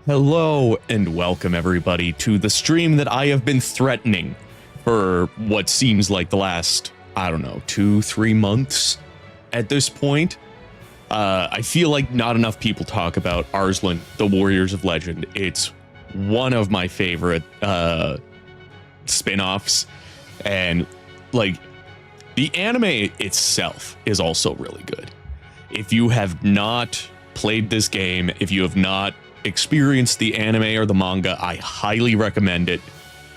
Hello and welcome everybody to the stream that I have been threatening for what seems like the last, I don't know, 2-3 months at this point. I feel like not enough people talk about Arslan, the Warriors of Legend. It's one of my favorite spin-offs, and like the anime itself is also really good. If you have not played this game, if you have not experienced the anime or the manga, I highly recommend it.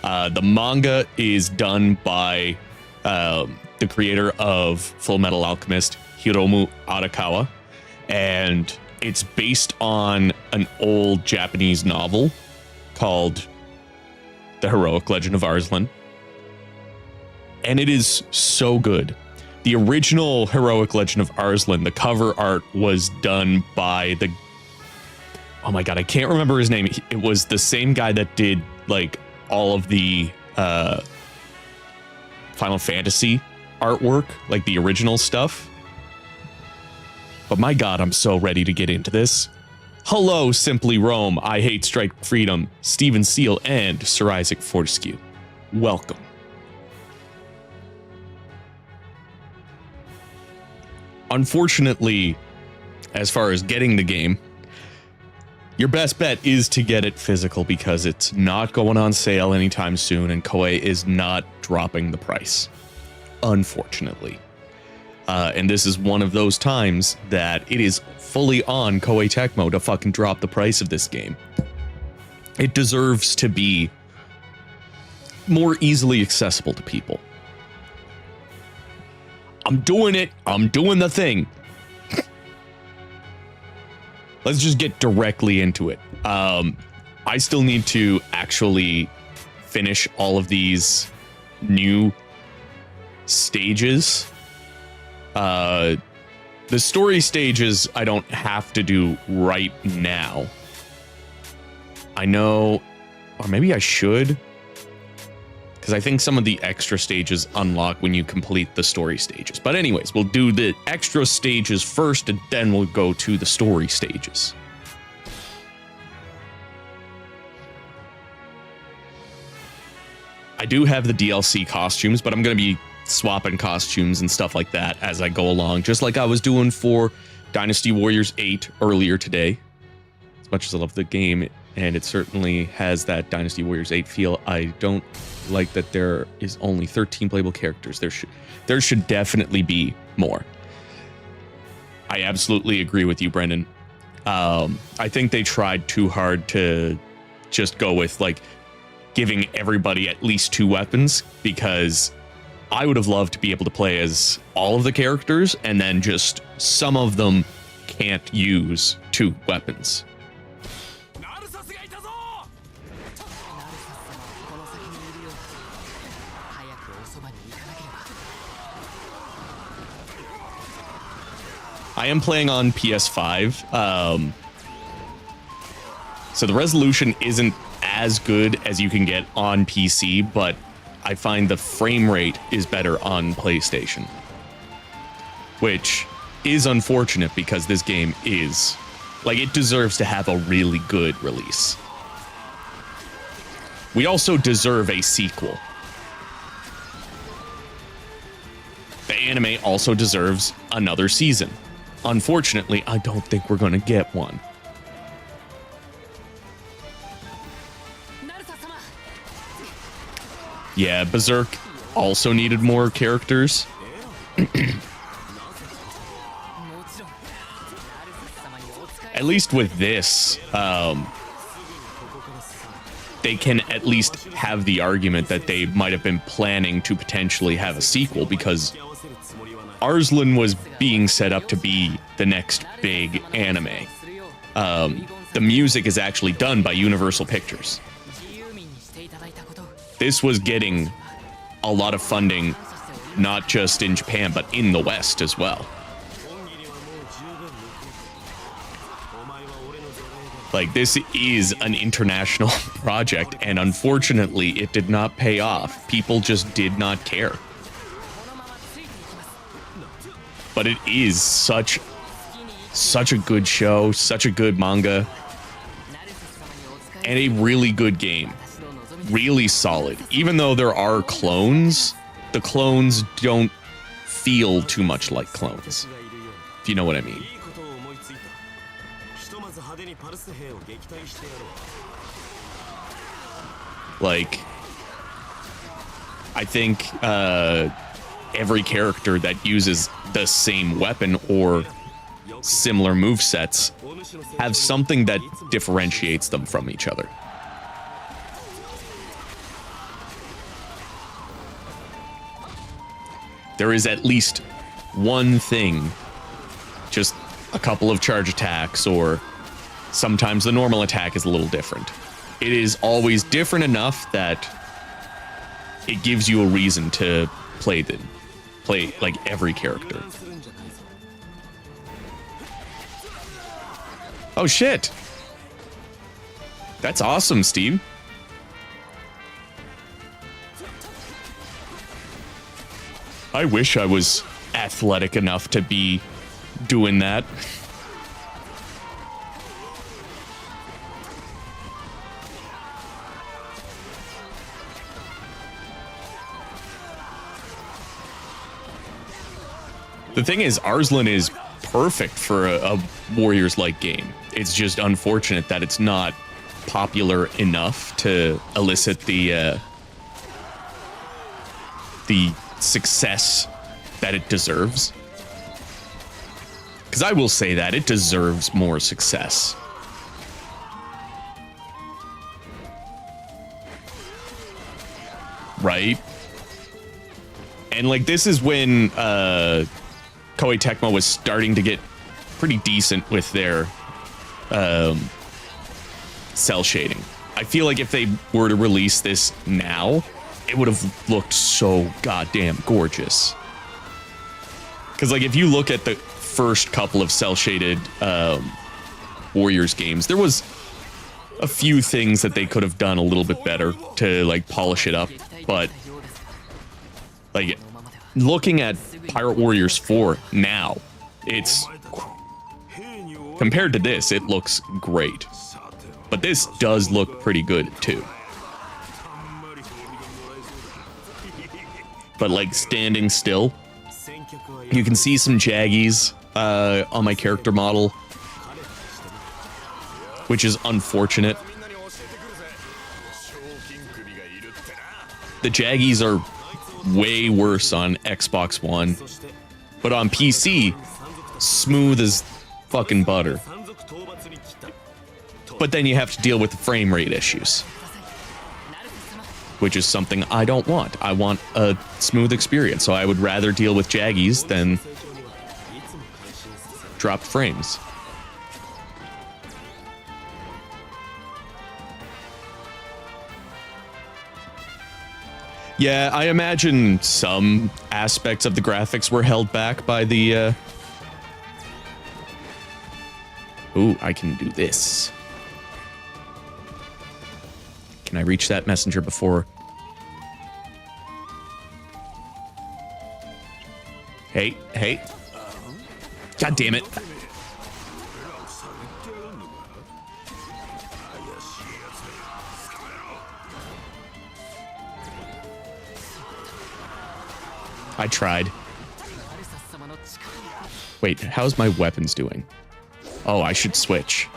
The manga is done by the creator of Full Metal Alchemist, Hiromu Arakawa, and it's based on an old Japanese novel called The Heroic Legend of Arslan, and it is so good. The original Heroic Legend of Arslan, the cover art was done by the, oh my god, I can't remember his name. It was the same guy that did like all of the Final Fantasy artwork, like the original stuff. But my god, I'm so ready to get into this. Hello, Simply Rome, I Hate Strike Freedom, Steven Seal, and Sir Isaac Fortescue. Welcome. Unfortunately, as far as getting the game, your best bet is to get it physical because it's not going on sale anytime soon and Koei is not dropping the price, unfortunately. And this is one of those times that it is fully on Koei Tecmo to fucking drop the price of this game. It deserves to be more easily accessible to people. I'm doing it. I'm doing the thing. Let's just get directly into it. I still need to actually finish all of these new stages. The story stages I don't have to do right now. I know, or maybe I should, because I think some of the extra stages unlock when you complete the story stages. But anyways, we'll do the extra stages first, and then we'll go to the story stages. I do have the DLC costumes, but I'm going to be swapping costumes and stuff like that as I go along, just like I was doing for Dynasty Warriors 8 earlier today. As much as I love the game, and it certainly has that Dynasty Warriors 8 feel, I don't like that there is only 13 playable characters. There should definitely be more. I absolutely agree with you, Brendan. I think they tried too hard to just go with like giving everybody at least 2 weapons, because I would have loved to be able to play as all of the characters and then just some of them can't use 2 weapons. I am playing on PS5, so the resolution isn't as good as you can get on PC, but I find the frame rate is better on PlayStation, which is unfortunate because this game is, like, it deserves to have a really good release. We also deserve a sequel. The anime also deserves another season. Unfortunately, I don't think we're going to get one. Yeah, Berserk also needed more characters. At least with this, they can at least have the argument that they might have been planning to potentially have a sequel, because Arslan was being set up to be the next big anime. The music is actually done by Universal Pictures. This was getting a lot of funding, not just in Japan, but in the West as well. Like, this is an international project, and unfortunately, it did not pay off. People just did not care. But it is such a good show, such a good manga. and a really good game. Really solid. Even though there are clones, the clones don't feel too much like clones. If you know what I mean. Like, I think every character that uses the same weapon or similar movesets have something that differentiates them from each other. There is at least one thing, just a couple of charge attacks, or sometimes the normal attack is a little different. It is always different enough that it gives you a reason to play like every character. Oh shit! That's awesome, Steve. I wish I was athletic enough to be doing that. The thing is, Arslan is perfect for a Warriors-like game. It's just unfortunate that it's not popular enough to elicit the success that it deserves. Because I will say that it deserves more success. Right? And like, this is when Koei Tecmo was starting to get pretty decent with their cell shading. I feel like if they were to release this now, it would have looked so goddamn gorgeous. Because like, if you look at the first couple of cell shaded Warriors games, there was a few things that they could have done a little bit better to like polish it up, but like, looking at Pirate Warriors 4 now, it's, compared to this, it looks great. But this does look pretty good too. But like, standing still, you can see some jaggies on my character model, which is unfortunate. The jaggies are way worse on Xbox One, but on PC, smooth as fucking butter. But then you have to deal with the frame rate issues, which is something I don't want. I want a smooth experience, so I would rather deal with jaggies than dropped frames. Yeah, I imagine some aspects of the graphics were held back by the, Ooh, I can do this. Can I reach that messenger before? Hey, hey. God damn it. I tried. Wait, how's my weapons doing? Oh, I should switch.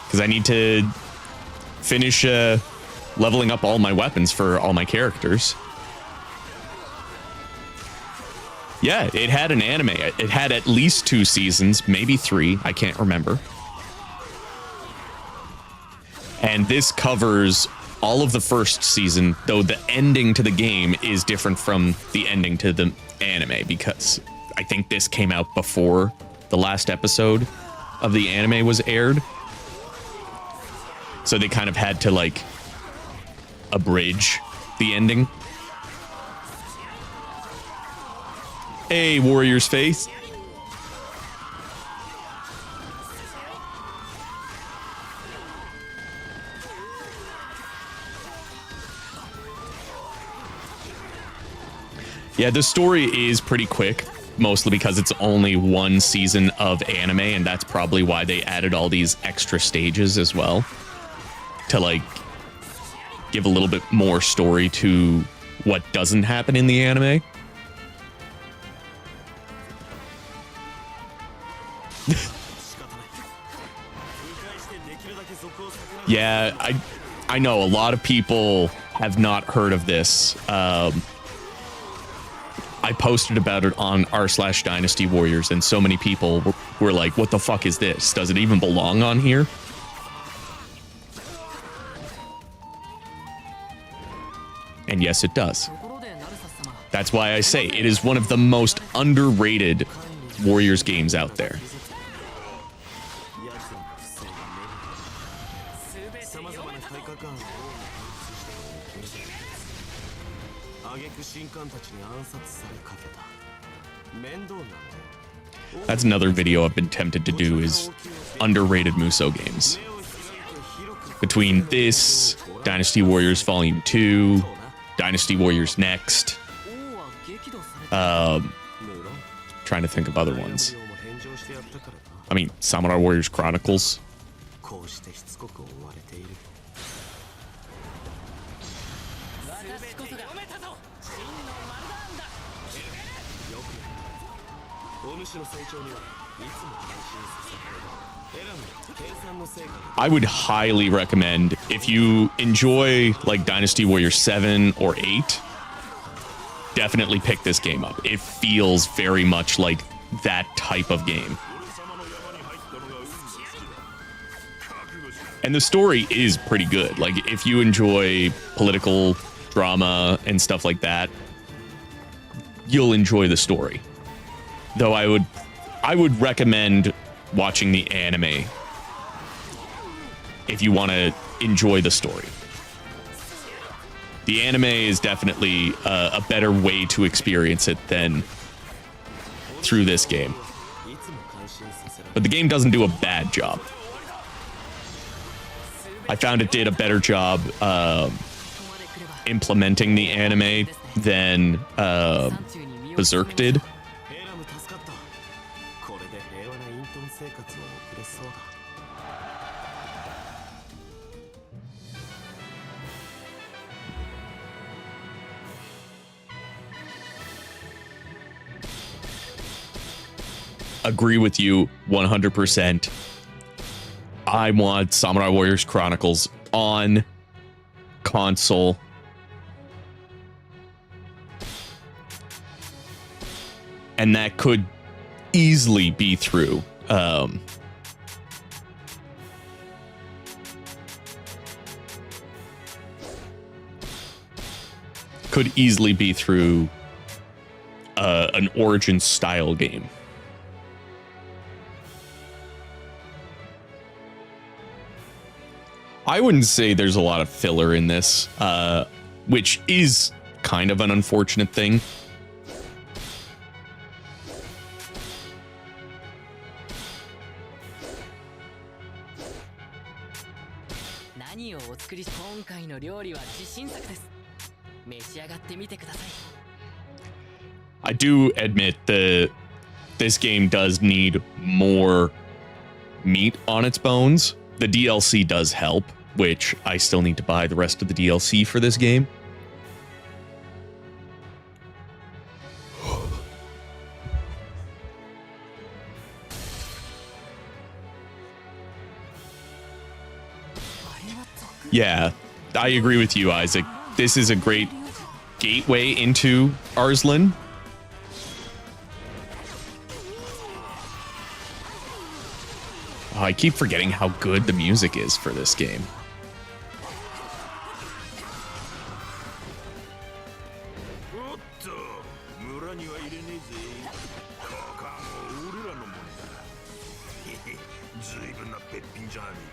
Because I need to finish leveling up all my weapons for all my characters. Yeah, it had an anime. It had at least 2 seasons, maybe 3. I can't remember. And this covers all of the first season, though the ending to the game is different from the ending to the anime, because I think this came out before the last episode of the anime was aired. So they kind of had to, like, abridge the ending. Hey, Warrior's face. Yeah, the story is pretty quick, mostly because it's only one season of anime, and that's probably why they added all these extra stages as well, to like give a little bit more story to what doesn't happen in the anime. Yeah, I know a lot of people have not heard of this. I posted about it on r/Dynasty Warriors, and so many people were like, what the fuck is this? Does it even belong on here? And yes, it does. That's why I say it is one of the most underrated Warriors games out there. That's another video I've been tempted to do, is underrated Musou games. Between this, Dynasty Warriors Volume 2, Dynasty Warriors Next, trying to think of other ones. I mean, Samurai Warriors Chronicles. I would highly recommend, if you enjoy like Dynasty Warriors 7 or 8, definitely pick this game up. It feels very much like that type of game. And the story is pretty good. Like, if you enjoy political drama and stuff like that, you'll enjoy the story. Though I would recommend watching the anime if you want to enjoy the story. The anime is definitely a better way to experience it than through this game. But the game doesn't do a bad job. I found it did a better job implementing the anime than Berserk did. Agree with you 100%. I want Samurai Warriors Chronicles on console. And that could easily be through an Origin style game. I wouldn't say there's a lot of filler in this, which is kind of an unfortunate thing. I do admit that this game does need more meat on its bones. The DLC does help, which I still need to buy the rest of the DLC for this game. Yeah, I agree with you, Isaac. This is a great gateway into Arslan. Oh, I keep forgetting how good the music is for this game.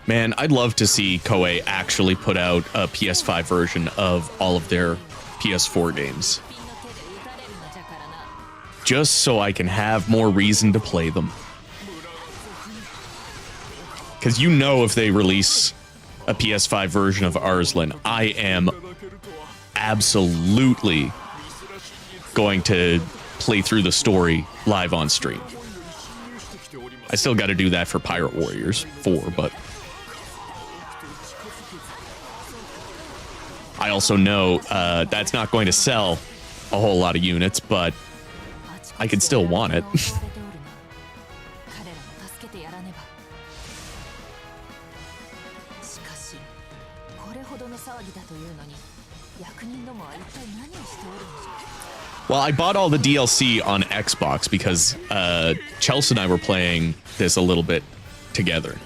Man, I'd love to see Koei actually put out a PS5 version of all of their PS4 games. Just so I can have more reason to play them. Because you know, if they release a PS5 version of Arslan, I am absolutely going to play through the story live on stream. I still got to do that for Pirate Warriors 4, but I also know that's not going to sell a whole lot of units, but I could still want it. Well, I bought all the DLC on Xbox because Chelsea and I were playing this a little bit together.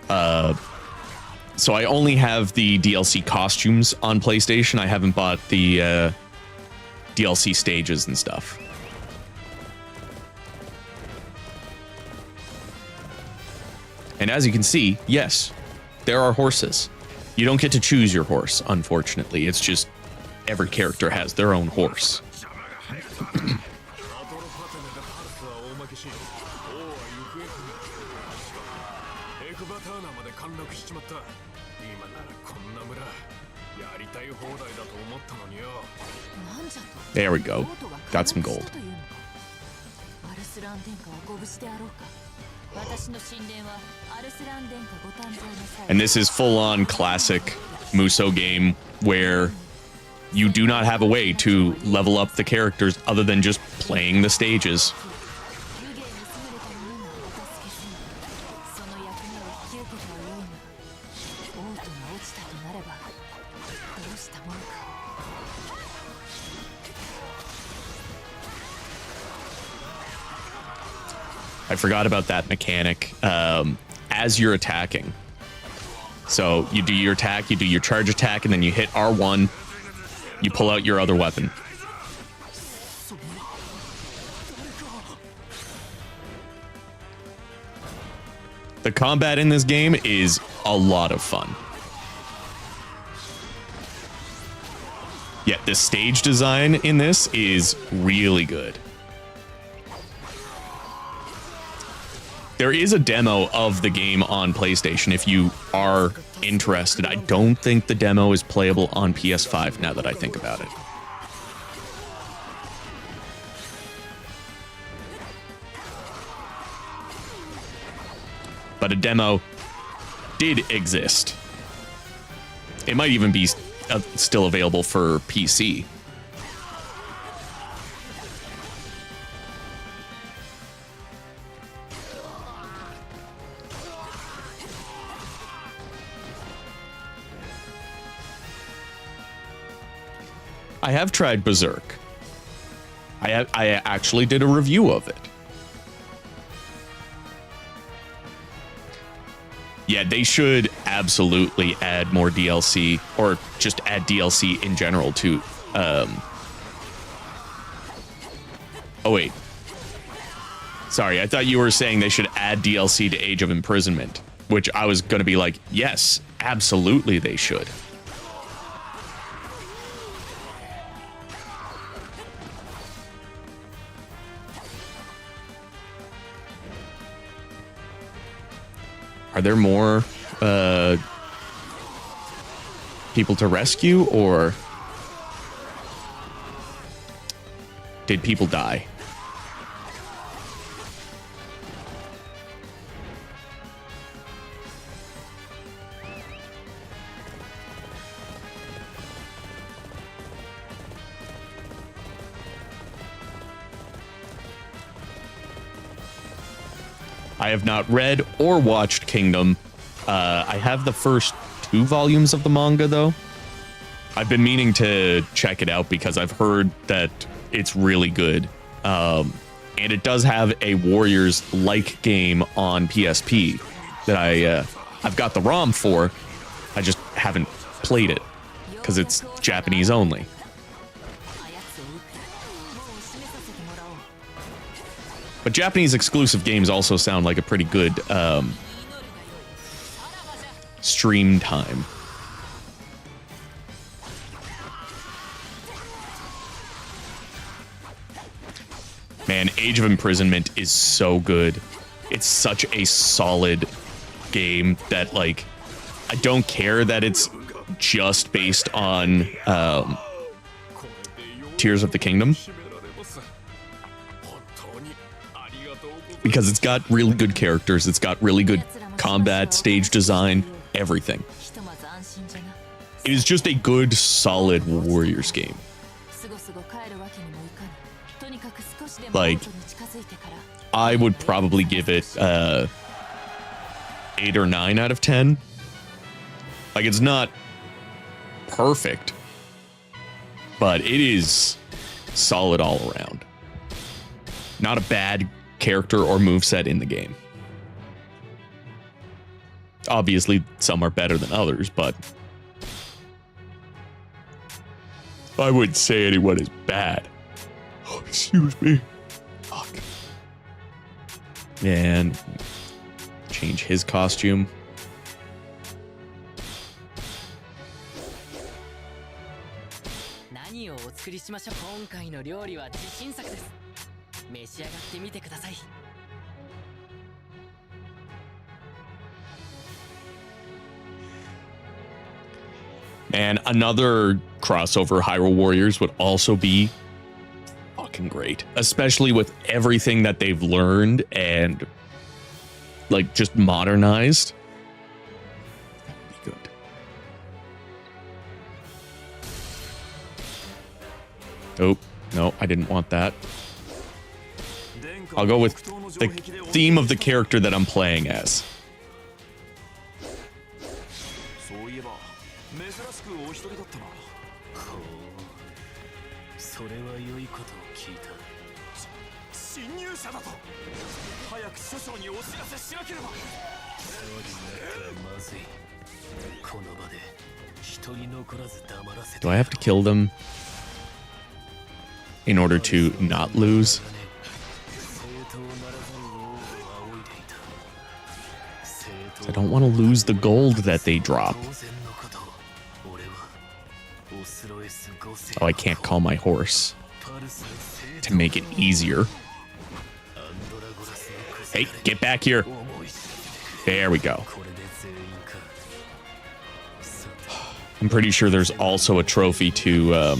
So I only have the DLC costumes on PlayStation. I haven't bought the DLC stages and stuff. And as you can see, yes, there are horses. You don't get to choose your horse, unfortunately. It's just every character has their own horse. There we go. Got some gold. And this is full-on classic Musou game where you do not have a way to level up the characters other than just playing the stages. I forgot about that mechanic as you're attacking. So you do your attack, you do your charge attack, and then you hit R1, you pull out your other weapon. The combat in this game is a lot of fun. Yeah, the stage design in this is really good. There is a demo of the game on PlayStation if you are interested. I don't think the demo is playable on PS5 now that I think about it. But a demo did exist. It might even be still available for PC. I have tried Berserk. I actually did a review of it. Yeah, they should absolutely add more DLC, or just add DLC in general to... Oh, wait. Sorry, I thought you were saying they should add DLC to Age of Imprisonment, which I was going to be like, yes, absolutely they should. Are there more people to rescue, or did people die? I have not read or watched Kingdom. I have the first 2 volumes of the manga, though. I've been meaning to check it out because I've heard that it's really good. And it does have a Warriors-like game on PSP that I've got the ROM for. I just haven't played it because it's Japanese only. But Japanese exclusive games also sound like a pretty good stream time. Man, Age of Imprisonment is so good. It's such a solid game that, like, I don't care that it's just based on Tears of the Kingdom. Because it's got really good characters, it's got really good combat, stage design, everything. It is just a good, solid Warriors game. Like, I would probably give it 8 or 9 out of 10. Like, it's not perfect, but it is solid all around. Not a bad character or moveset in the game. Obviously, some are better than others, but I wouldn't say anyone is bad. Oh, excuse me. Fuck. Man, change his costume. And another crossover Hyrule Warriors would also be fucking great, especially with everything that they've learned and like just modernized. That'd be good. Oh, no, I didn't want that. I'll go with the theme of the character that I'm playing as. Do I have to kill them in order to not lose? I don't want to lose the gold that they drop. Oh, I can't call my horse to make it easier. Hey, get back here. There we go. I'm pretty sure there's also a trophy to...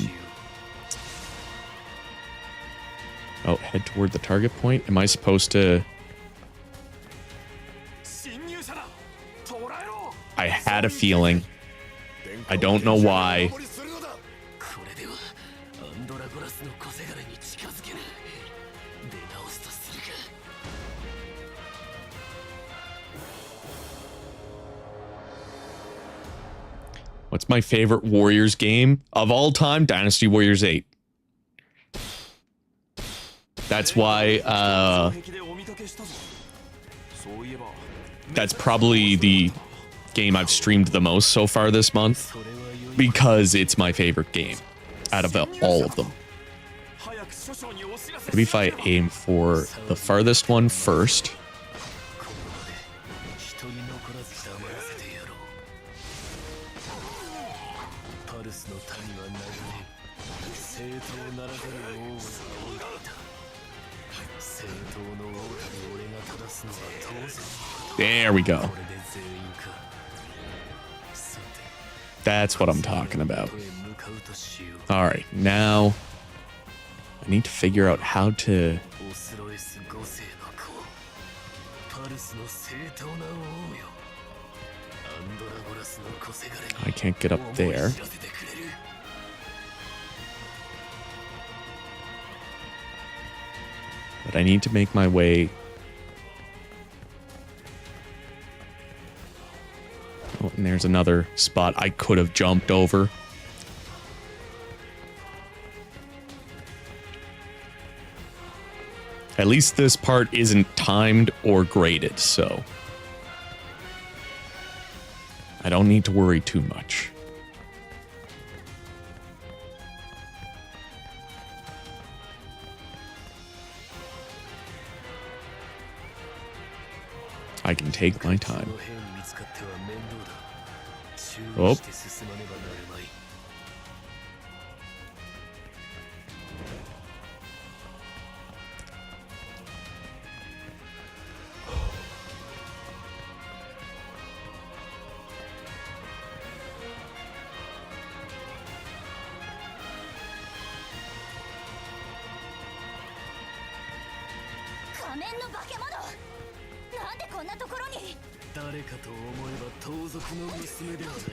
Oh, head toward the target point? Am I supposed to... I had a feeling. I don't know why. What's my favorite Warriors game of all time? Dynasty Warriors 8. That's why, that's probably the game I've streamed the most so far this month, because it's my favorite game out of all of them. Maybe if I aim for the farthest one first. There we go. That's what I'm talking about. All right, now I need to figure out how to... I can't get up there. But I need to make my way... Oh, and there's another spot I could have jumped over. At least this part isn't timed or graded, so I don't need to worry too much. I can take my time. Oh.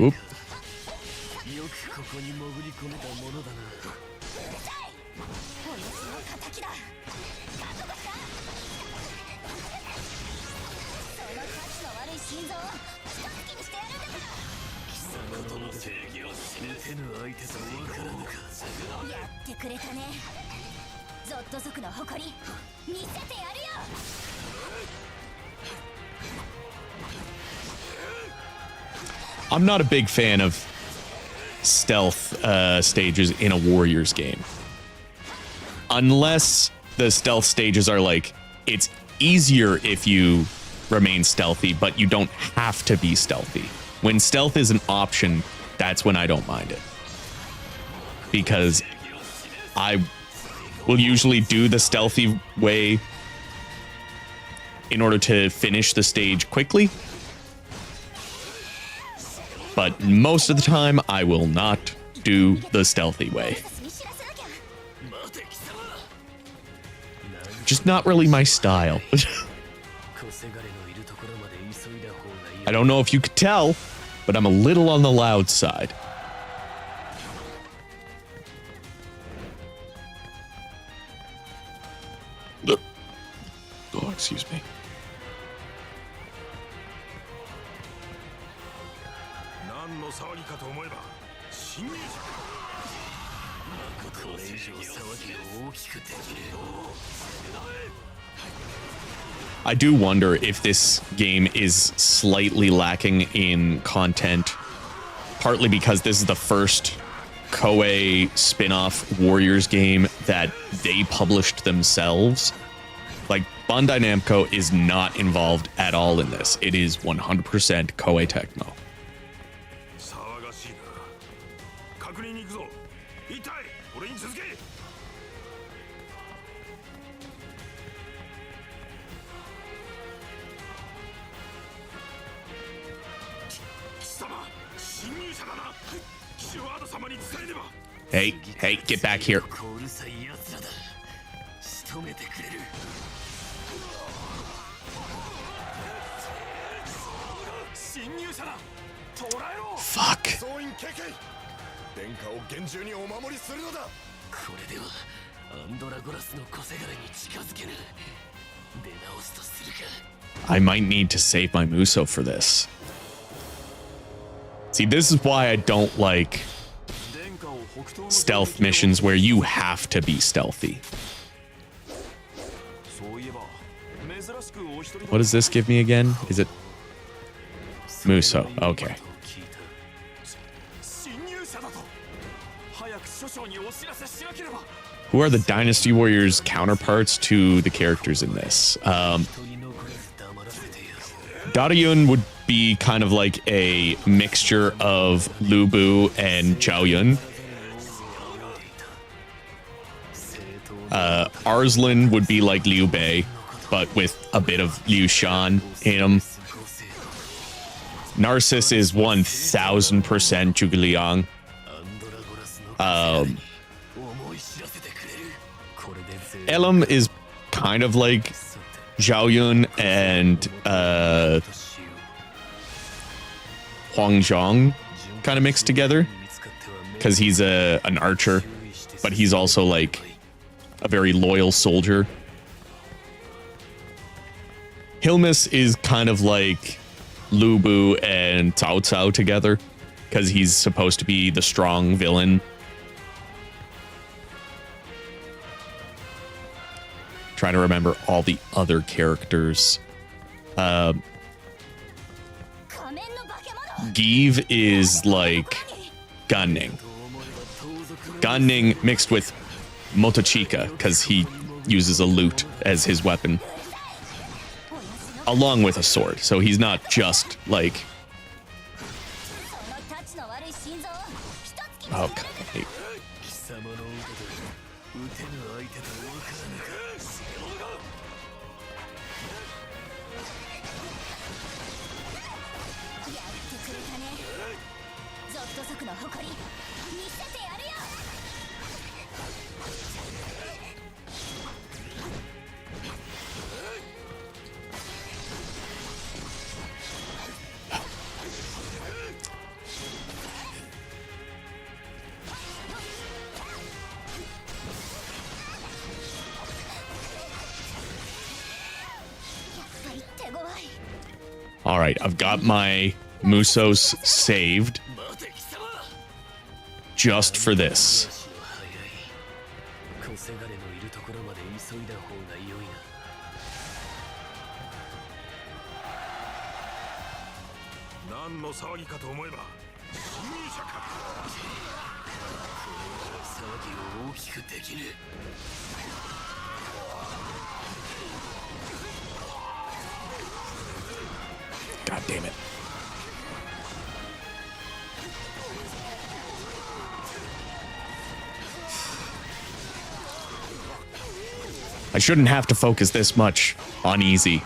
Oop. I'm not a big fan of stealth stages in a Warriors game. Unless the stealth stages are like, it's easier if you remain stealthy, but you don't have to be stealthy. When stealth is an option, that's when I don't mind it. Because I will usually do the stealthy way in order to finish the stage quickly. But most of the time, I will not do the stealthy way. Just not really my style. I don't know if you could tell, but I'm a little on the loud side. Oh, excuse me. I do wonder if this game is slightly lacking in content, partly because this is the first Koei spin-off Warriors game that they published themselves. Like, Bandai Namco is not involved at all in this. It is 100% Koei Tecmo. Hey, get back here. Fuck. I might need to save my Musou for this. See, this is why I don't like stealth missions where you have to be stealthy. What does this give me again? Is it Musou? Okay. Who are the Dynasty Warriors counterparts to the characters in this? Darayun would be kind of like a mixture of Lu Bu and Zhao Yun. Arslan would be like Liu Bei, but with a bit of Liu Shan in him. Narcissus is 1000% Zhuge Liang. Elam is kind of like Zhao Yun and Huang Zhong kind of mixed together, because he's an archer, but he's also like a very loyal soldier. Hilmus is kind of like Lu Bu and Cao Cao together, because he's supposed to be the strong villain. Trying to remember all the other characters. Give is like Gunning. Gunning mixed with Motochika, because he uses a lute as his weapon, along with a sword. So he's not just like... Oh, God. All right, I've got my Musous saved just for this. God damn it. I shouldn't have to focus this much on easy.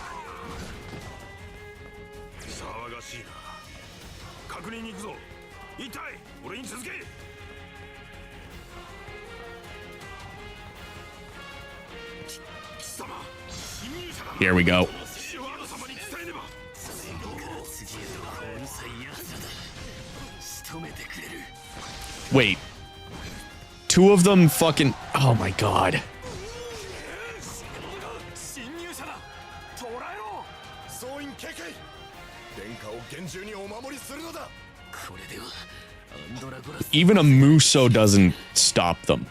Here we go. Wait. Two of them fucking... Oh my god. Even a Musou doesn't stop them.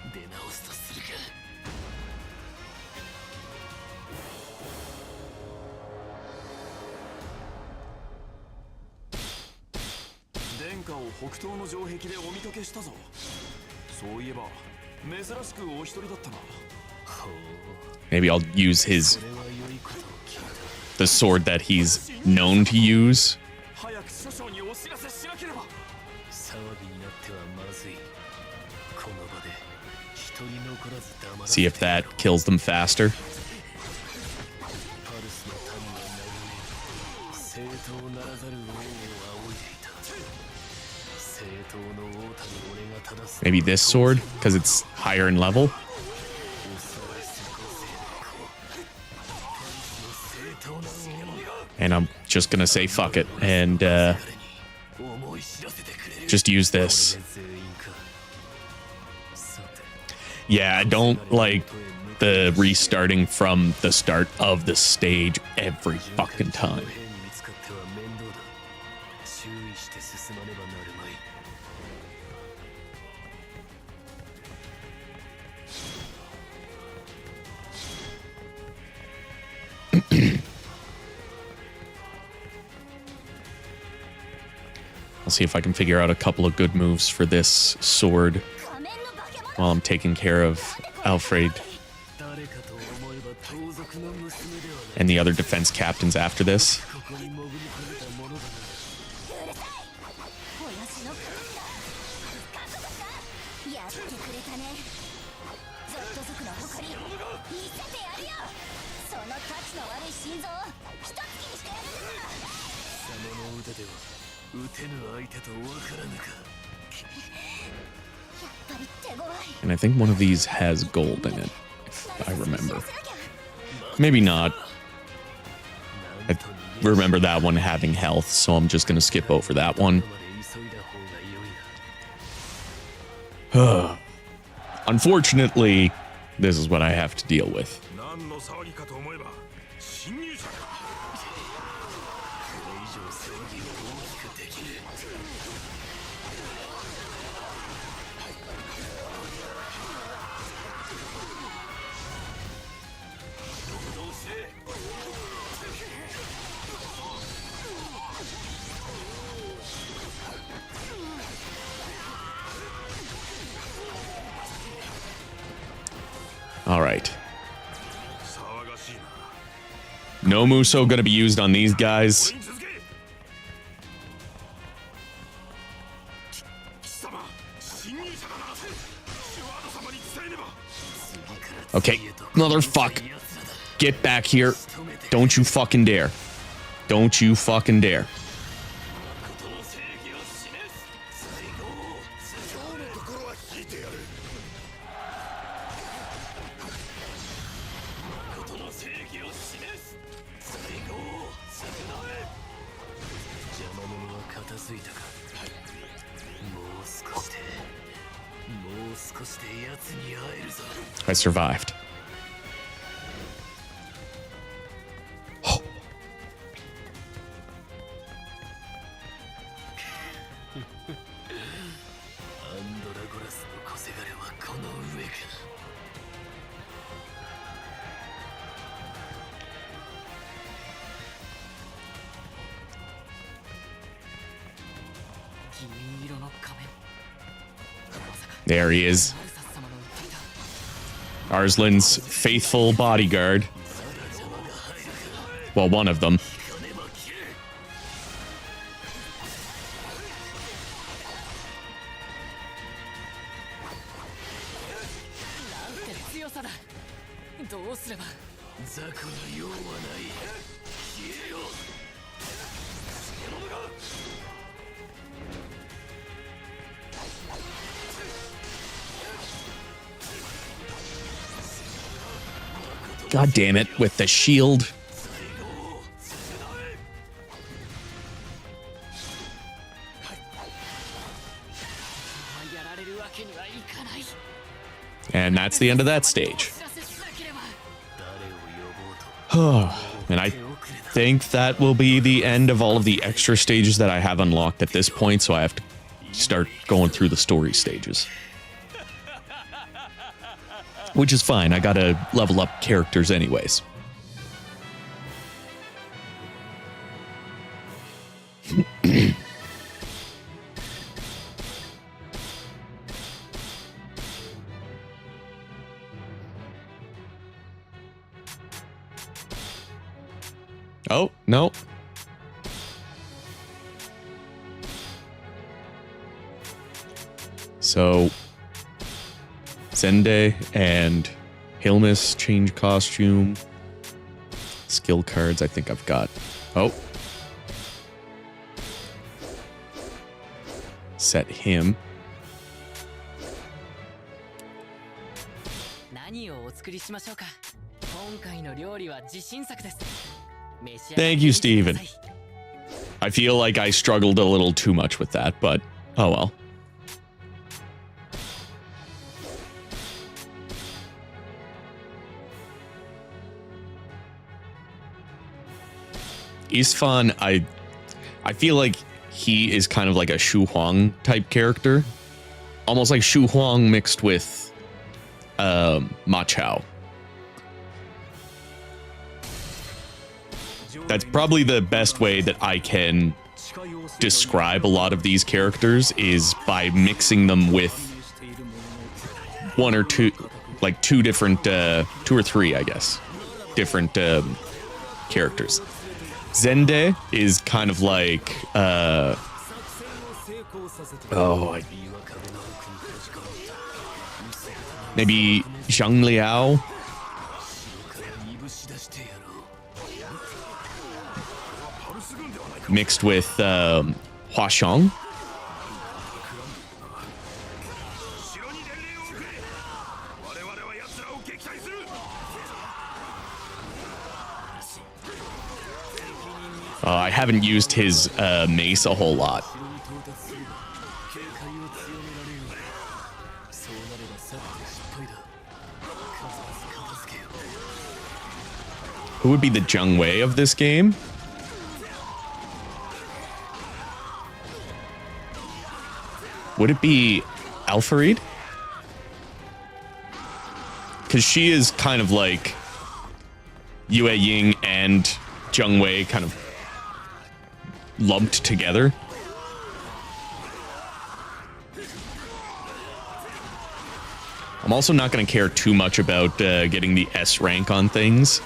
Maybe I'll use the sword that he's known to use. See if that kills them faster. Maybe this sword, because it's higher in level. And I'm just gonna say fuck it and just use this. Yeah, I don't like the restarting from the start of the stage every fucking time. I'll see if I can figure out a couple of good moves for this sword while I'm taking care of Alfred and the other defense captains after this. And I think one of these has gold in it, if I remember. Maybe not. I remember that one having health, so I'm just going to skip over that one. Unfortunately, this is what I have to deal with. All right. No Musou gonna be used on these guys. Okay, motherfuck. Get back here. Don't you fucking dare. Don't you fucking dare. I survived. There he is. Arslan's faithful bodyguard. Well, one of them. God damn it, with the shield. And that's the end of that stage. And I think that will be the end of all of the extra stages that I have unlocked at this point, so I have to start going through the story stages. Which is fine, I gotta level up characters anyways. Oh, no. So, Zende and Hilmis change costume. Skill cards, I think I've got. Oh. Set him. Thank you, Steven. I feel like I struggled a little too much with that, but oh well. Isfan, I feel like he is kind of like a Shu Huang type character. Almost like Shu Huang mixed with Ma Chao. That's probably the best way that I can describe a lot of these characters, is by mixing them with one or two, like two different, two or three, I guess, different characters. Zende is kind of like, maybe Zhang Liao. Mixed with Hua Xiong. I haven't used his mace a whole lot. Who would be the Zheng Wei of this game? Would it be Alfarid? Because she is kind of like Yue Ying and Zheng Wei kind of lumped together. I'm also not going to care too much about getting the S rank on things.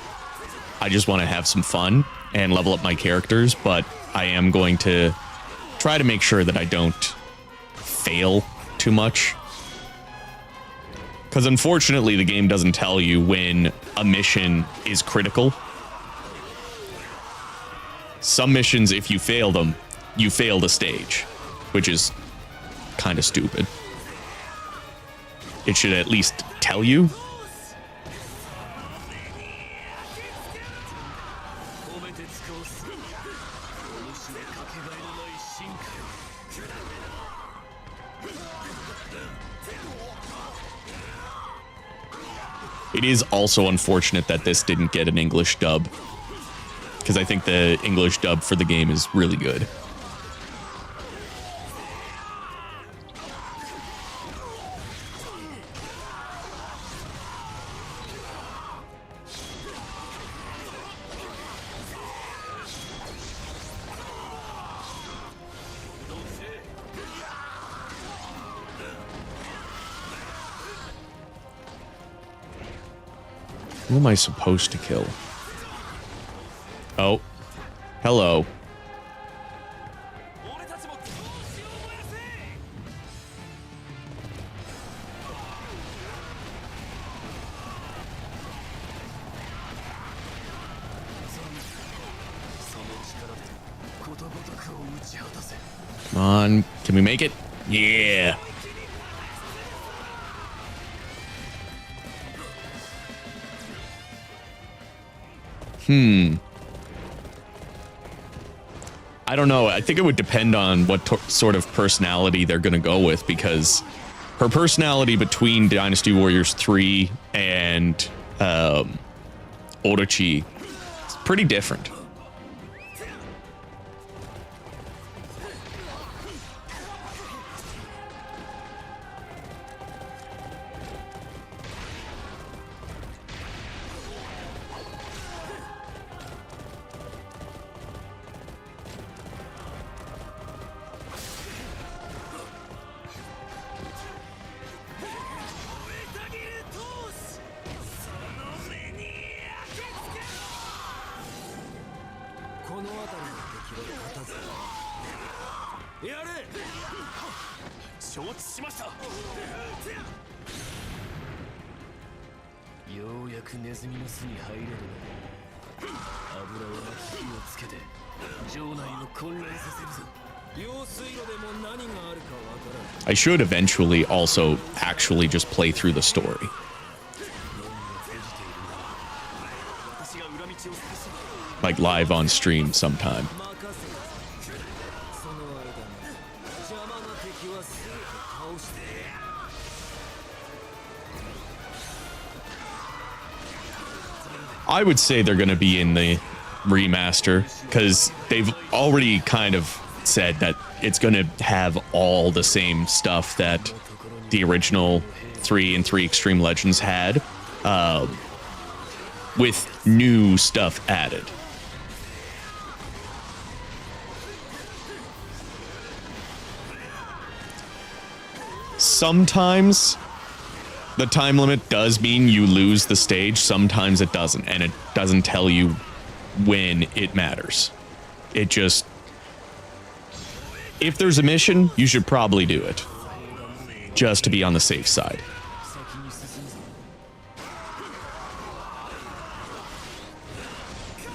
I just want to have some fun and level up my characters, but I am going to try to make sure that I don't fail too much. Because unfortunately, the game doesn't tell you when a mission is critical. Some missions, if you fail them, you fail the stage, which is kind of stupid. It should at least tell you. It is also unfortunate that this didn't get an English dub, because I think the English dub for the game is really good. Who am I supposed to kill? Oh. Hello. Come on. Can we make it? Yeah. I don't know. I think it would depend on what sort of personality they're going to go with, because her personality between Dynasty Warriors 3 and Orochi is pretty different. I should eventually also actually just play through the story. Like live on stream sometime. I would say they're going to be in the remaster, because they've already kind of said that it's going to have all the same stuff that the original 3 and 3 Extreme Legends had, with new stuff added. Sometimes the time limit does mean you lose the stage, sometimes it doesn't, and it doesn't tell you when it matters. It just... If there's a mission, you should probably do it, just to be on the safe side.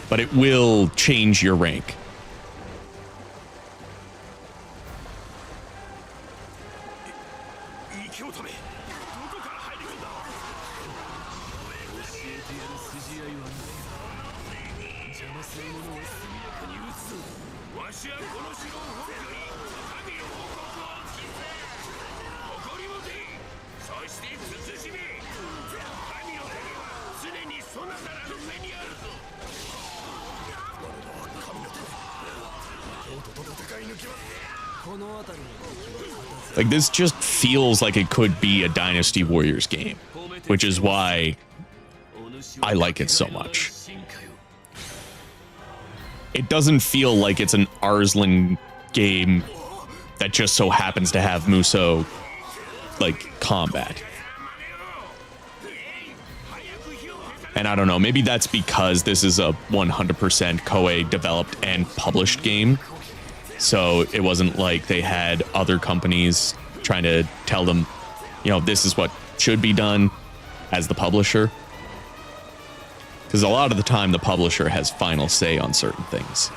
But it will change your rank. Like, this just feels like it could be a Dynasty Warriors game, which is why I like it so much. It doesn't feel like it's an Arslan game that just so happens to have Musou, like, combat. And I don't know, maybe that's because this is a 100% Koei developed and published game. So it wasn't like they had other companies trying to tell them, you know, this is what should be done as the publisher. Because a lot of the time, the publisher has final say on certain things.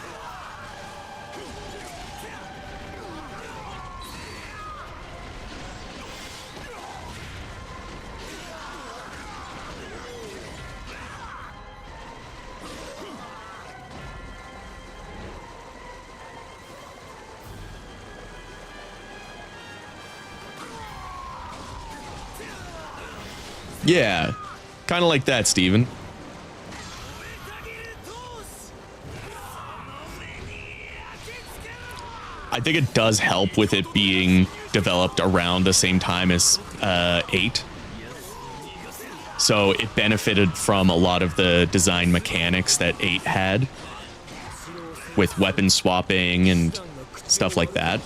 Yeah, kind of like that, Steven. I think it does help with it being developed around the same time as 8. So it benefited from a lot of the design mechanics that 8 had, with weapon swapping and stuff like that.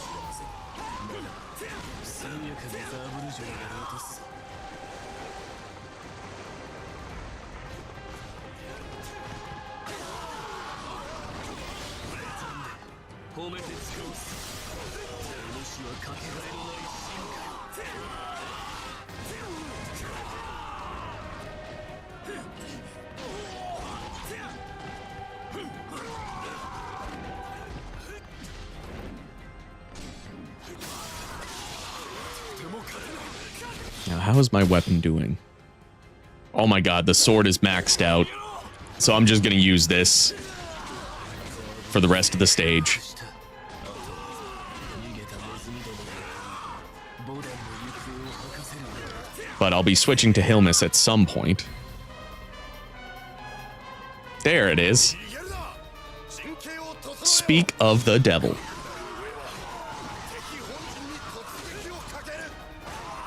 Now, how is my weapon doing? Oh my god, the sword is maxed out. So I'm just gonna use this for the rest of the stage. But I'll be switching to Hilmus at some point. There it is. Speak of the devil.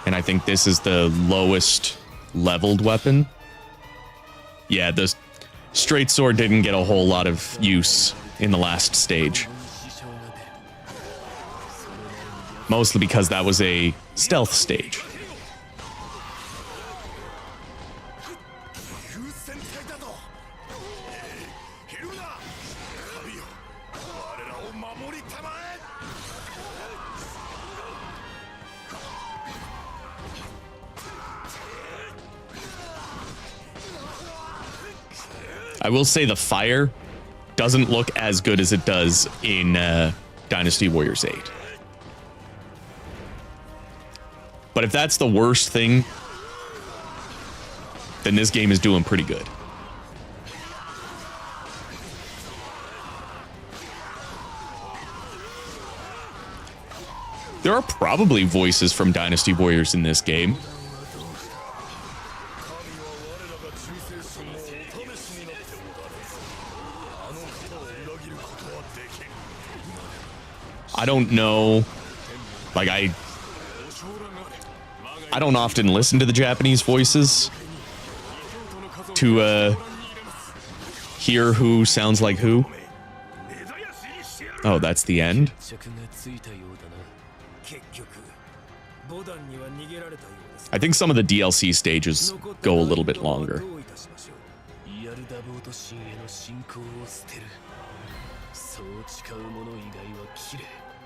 And I think this is the lowest leveled weapon. Yeah, the straight sword didn't get a whole lot of use in the last stage. Mostly because that was a stealth stage. I will say the fire doesn't look as good as it does in Dynasty Warriors 8. But if that's the worst thing, then this game is doing pretty good. There are probably voices from Dynasty Warriors in this game. I don't know, like I don't often listen to the Japanese voices to hear who sounds like who. Oh, that's the end? I think some of the DLC stages go a little bit longer.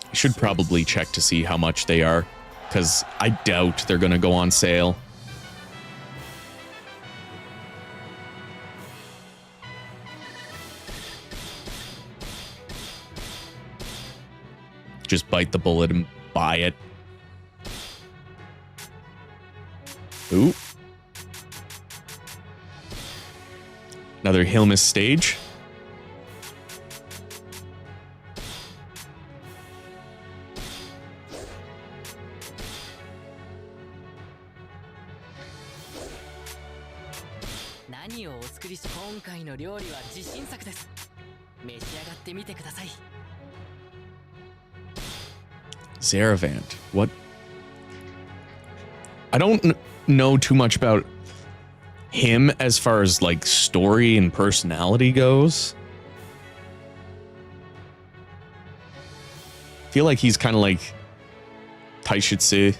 I should probably check to see how much they are, because I doubt they're going to go on sale. Just bite the bullet and buy it. Ooh. Another Hilmus stage. Zaravant. What? I don't know too much about him as far as like story and personality goes. I feel like he's kind of like Taishitsu.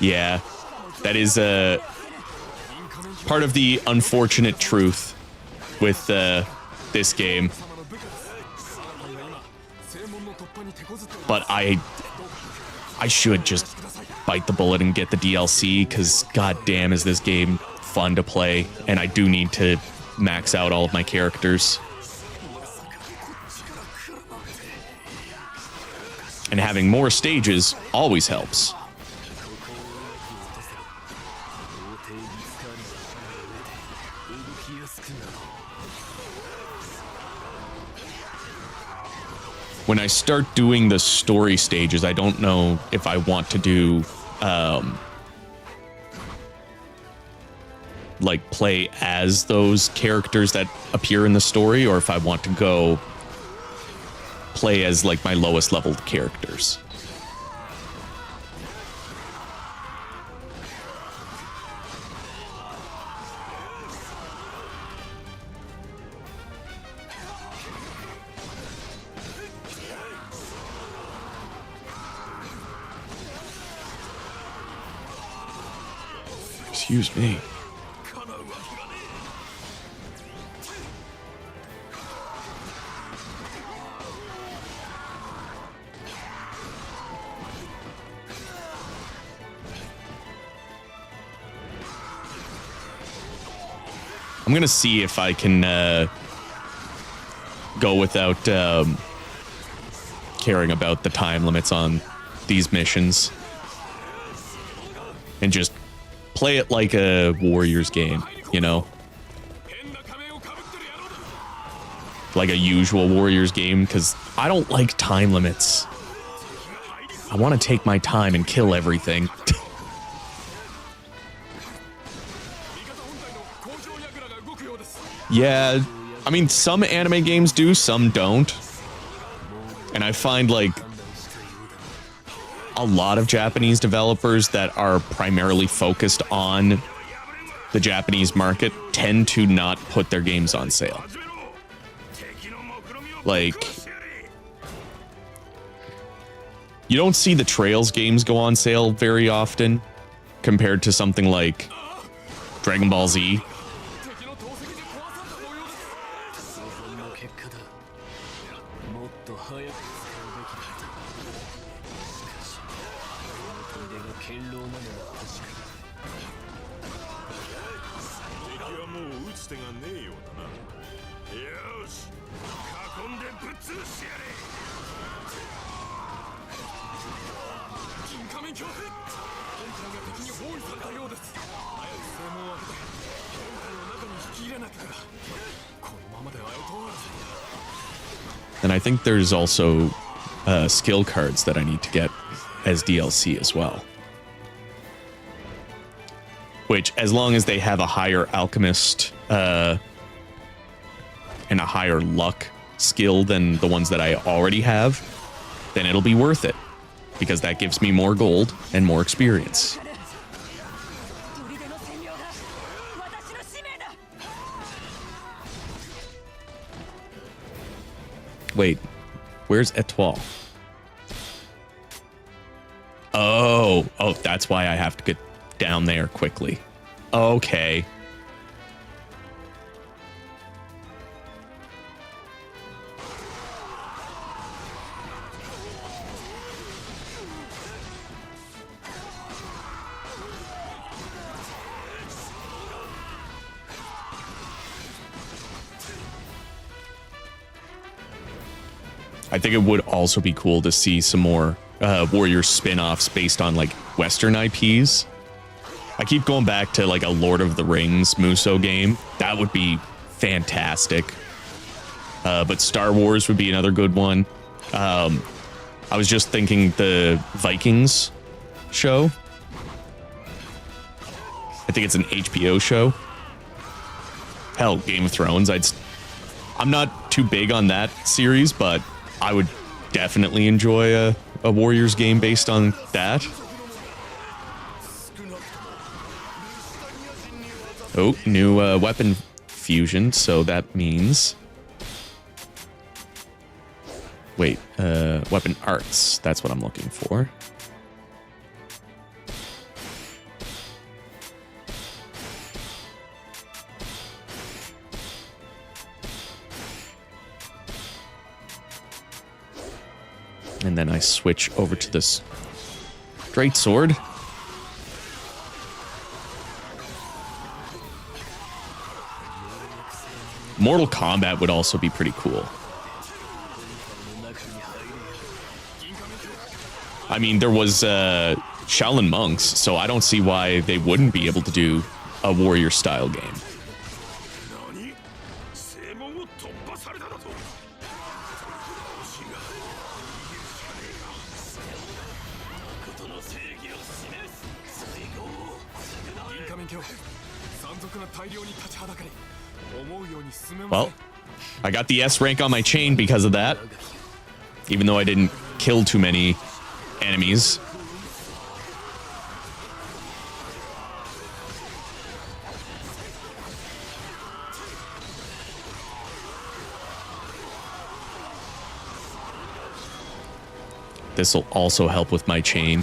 Yeah, that is part of the unfortunate truth with this game. But I should just bite the bullet and get the DLC, because goddamn is this game fun to play, and I do need to max out all of my characters. And having more stages always helps. When I start doing the story stages, I don't know if I want to do, like, play as those characters that appear in the story, or if I want to go play as, like, my lowest leveled characters. Excuse me. I'm gonna see if I can go without caring about the time limits on these missions and just play it like a Warriors game, you know? Like a usual Warriors game, because I don't like time limits. I want to take my time and kill everything. Yeah, I mean, some anime games do, some don't. And I find, like, a lot of Japanese developers that are primarily focused on the Japanese market tend to not put their games on sale. Like, you don't see the Trails games go on sale very often compared to something like Dragon Ball Z. And I think there's also skill cards that I need to get as DLC as well. Which, as long as they have a higher alchemist and a higher luck skill than the ones that I already have, then it'll be worth it. Because that gives me more gold and more experience. Wait, where's Etoile? Oh, that's why I have to get down there quickly. Okay. I think it would also be cool to see some more Warrior spin-offs based on like Western IPs. I keep going back to like a Lord of the Rings Musou game. That would be fantastic. But Star Wars would be another good one. I was just thinking the Vikings show. I think it's an HBO show. Hell, Game of Thrones. I'm not too big on that series, but I would definitely enjoy a Warriors game based on that. Oh, new weapon fusion, so that means... Wait, weapon arts, that's what I'm looking for. And then I switch over to this straight sword. Mortal Kombat would also be pretty cool. I mean, there was Shaolin Monks, so I don't see why they wouldn't be able to do a warrior style game. Well, I got the S rank on my chain because of that, even though I didn't kill too many enemies. This will also help with my chain.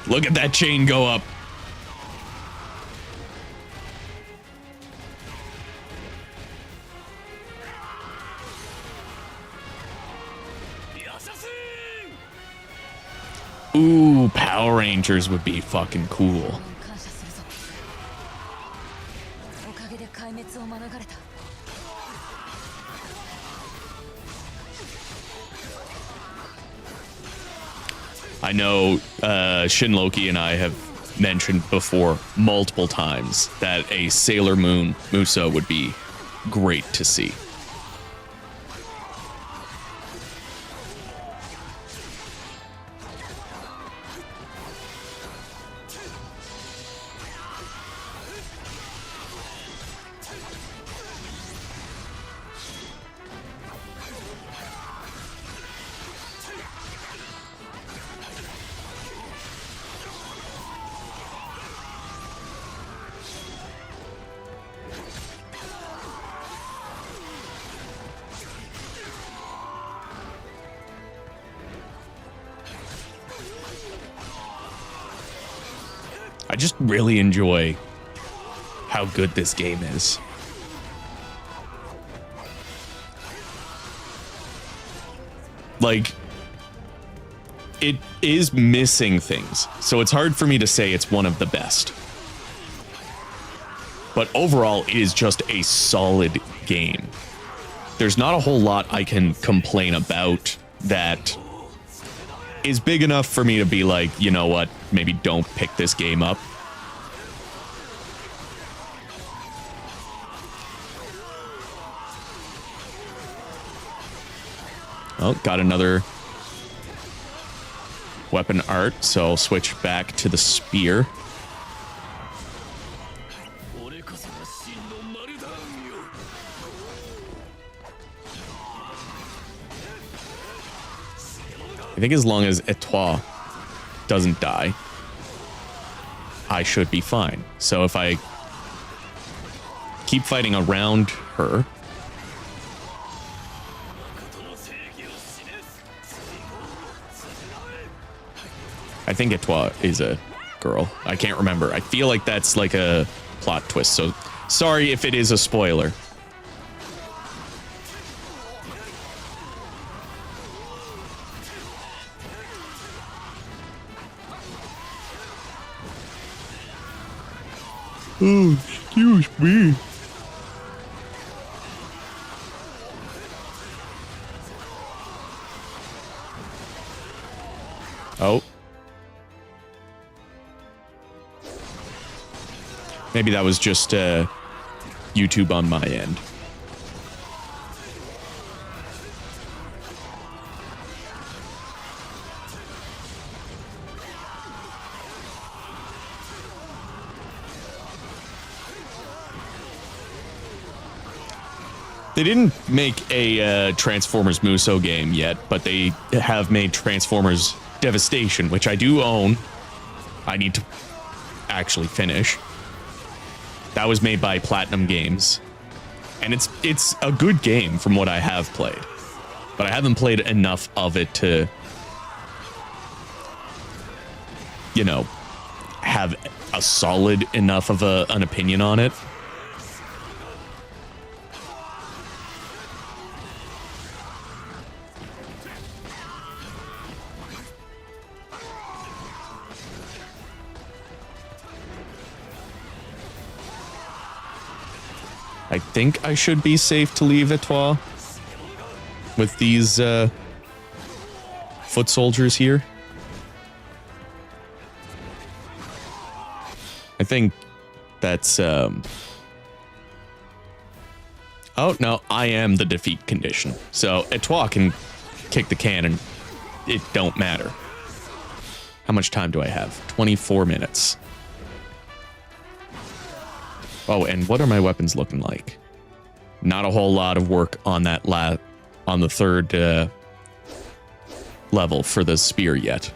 Look at that chain go up. Ooh, Power Rangers would be fucking cool. I know Shin Loki and I have mentioned before multiple times that a Sailor Moon Musou would be great to see. I just really enjoy how good this game is. Like, it is missing things, so it's hard for me to say it's one of the best. But overall, it is just a solid game. There's not a whole lot I can complain about that is big enough for me to be like, you know what, maybe don't pick this game up. Oh, got another weapon art, so I'll switch back to the spear. I think as long as Etoile doesn't die, I should be fine. So if I keep fighting around her, I think Etoile is a girl. I can't remember. I feel like that's like a plot twist, so sorry if it is a spoiler. Oh, excuse me. Oh. Maybe that was just YouTube on my end. They didn't make a Transformers Musou game yet, but they have made Transformers Devastation, which I do own. I need to actually finish. That was made by Platinum Games. And it's a good game from what I have played. But I haven't played enough of it to, you know, have a solid enough of an opinion on it. I think I should be safe to leave Etoile with these foot soldiers here. I think that's oh no, I am the defeat condition. So Etoile can kick the cannon. It don't matter. How much time do I have? 24 minutes. Oh, and what are my weapons looking like? Not a whole lot of work on that on the third level for the spear yet.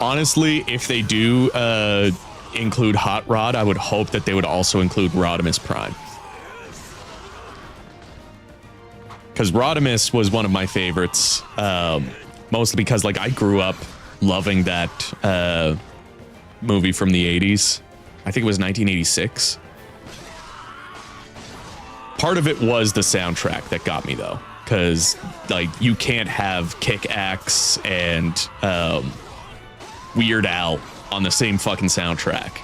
honestly, if they do include Hot Rod, I would hope that they would also include Rodimus Prime. Because Rodimus was one of my favorites, mostly because like I grew up loving that movie from the 80s. I think it was 1986. Part of it was the soundtrack that got me though, because like you can't have Kick-Axe and Weird Al on the same fucking soundtrack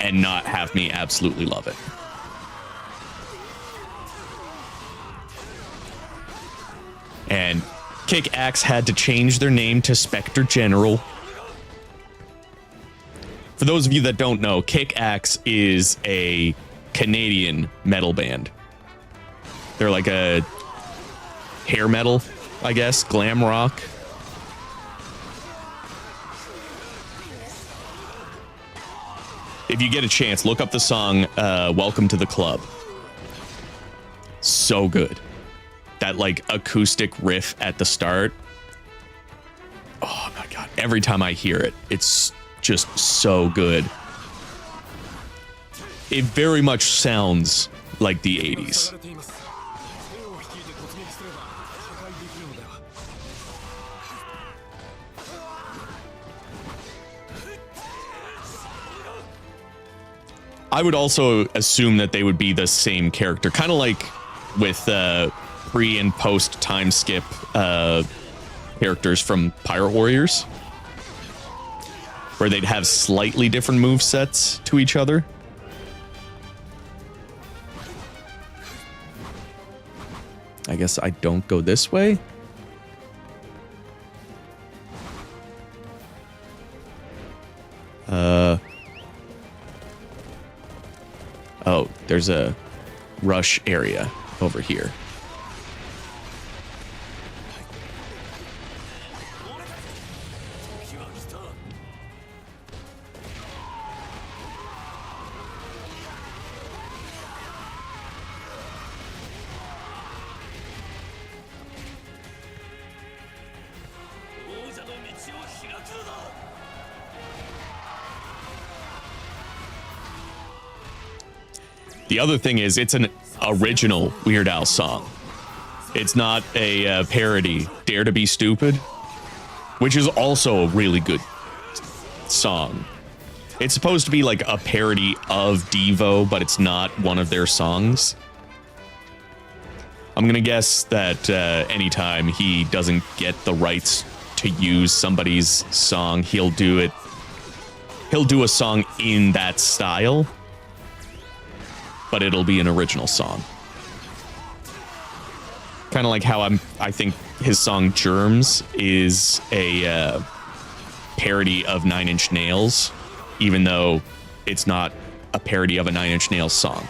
and not have me absolutely love it. And Kick-Axe had to change their name to Spectre General. For those of you that don't know, Kick-Axe is a Canadian metal band. They're like a hair metal, I guess, glam rock. If you get a chance, look up the song Welcome to the Club. So good. That like acoustic riff at the start. Oh my god. Every time I hear it, it's just so good. It very much sounds like the 80s. I would also assume that they would be the same character, kind of like with pre and post time skip characters from Pirate Warriors, where they'd have slightly different move sets to each other. I guess I don't go this way. Oh, there's a rush area over here. The other thing is, it's an original Weird Al song. It's not a parody. Dare to Be Stupid, which is also a really good song. It's supposed to be like a parody of Devo, but it's not one of their songs. I'm gonna guess that anytime he doesn't get the rights to use somebody's song, he'll do it. He'll do a song in that style, but it'll be an original song. Kind of like how I think his song Germs is a parody of Nine Inch Nails, even though it's not a parody of a Nine Inch Nails song.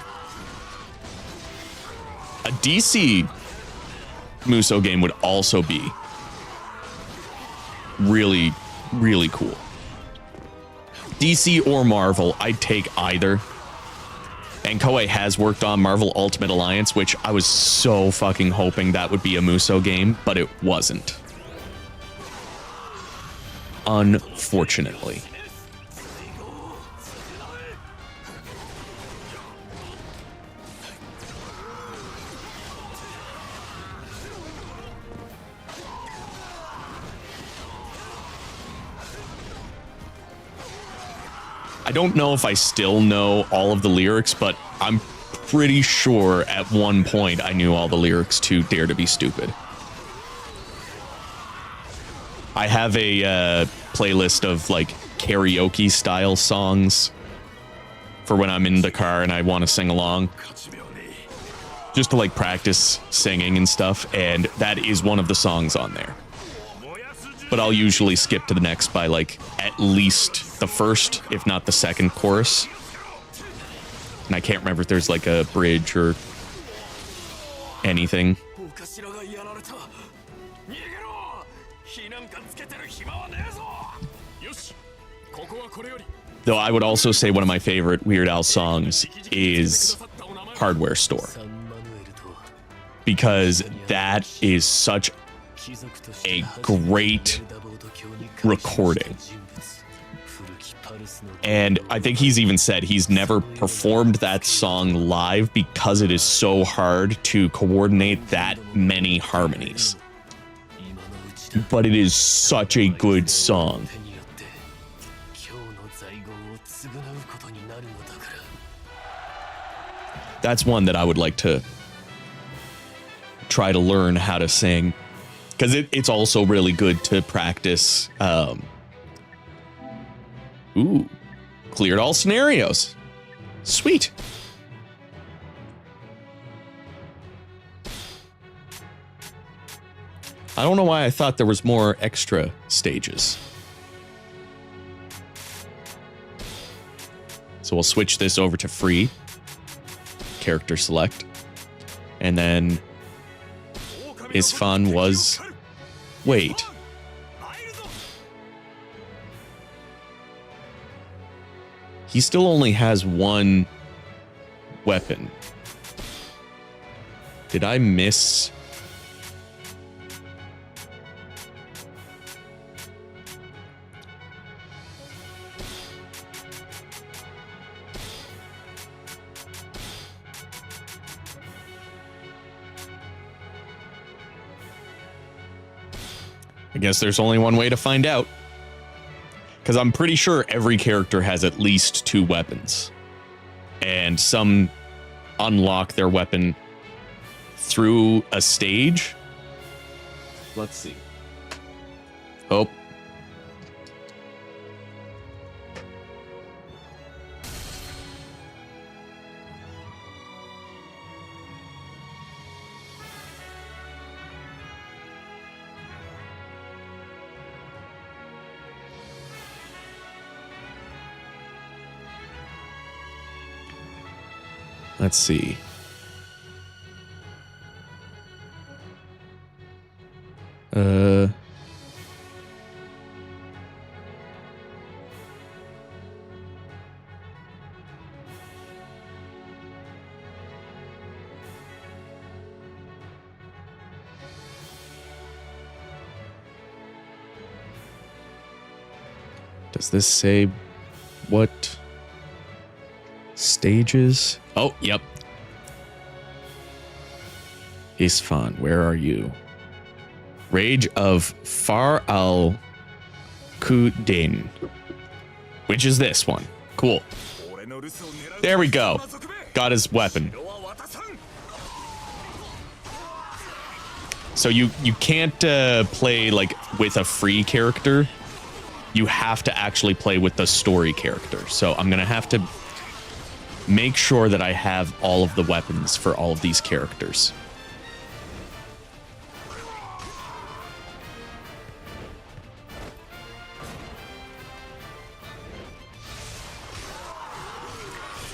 A DC Musou game would also be really, really cool. DC or Marvel, I'd take either. And Koei has worked on Marvel Ultimate Alliance, which I was so fucking hoping that would be a Musou game, but it wasn't. Unfortunately. I don't know if I still know all of the lyrics, but I'm pretty sure at one point I knew all the lyrics to Dare to Be Stupid. I have a playlist of like karaoke style songs for when I'm in the car and I want to sing along, just to like practice singing and stuff, and that is one of the songs on there. But I'll usually skip to the next by like at least the first, if not the second chorus. And I can't remember if there's like a bridge or anything. Though I would also say one of my favorite Weird Al songs is Hardware Store, because that is such a great recording. And I think he's even said he's never performed that song live because it is so hard to coordinate that many harmonies. But it is such a good song. That's one that I would like to try to learn how to sing, because it's also really good to practice. Ooh, cleared all scenarios. Sweet. I don't know why I thought there was more extra stages. So we'll switch this over to free. Character select. And then Isfan was... Wait. He still only has one weapon. Did I miss... I guess there's only one way to find out. Because I'm pretty sure every character has at least 2 weapons. And some unlock their weapon through a stage. Let's see. Oh. Let's see. Does this say what stages? Oh, yep. Isfan, where are you? Rage of Far al Kudain. Which is this one? Cool. There we go. Got his weapon. So you can't play like with a free character. You have to actually play with the story character. So I'm gonna have to make sure that I have all of the weapons for all of these characters.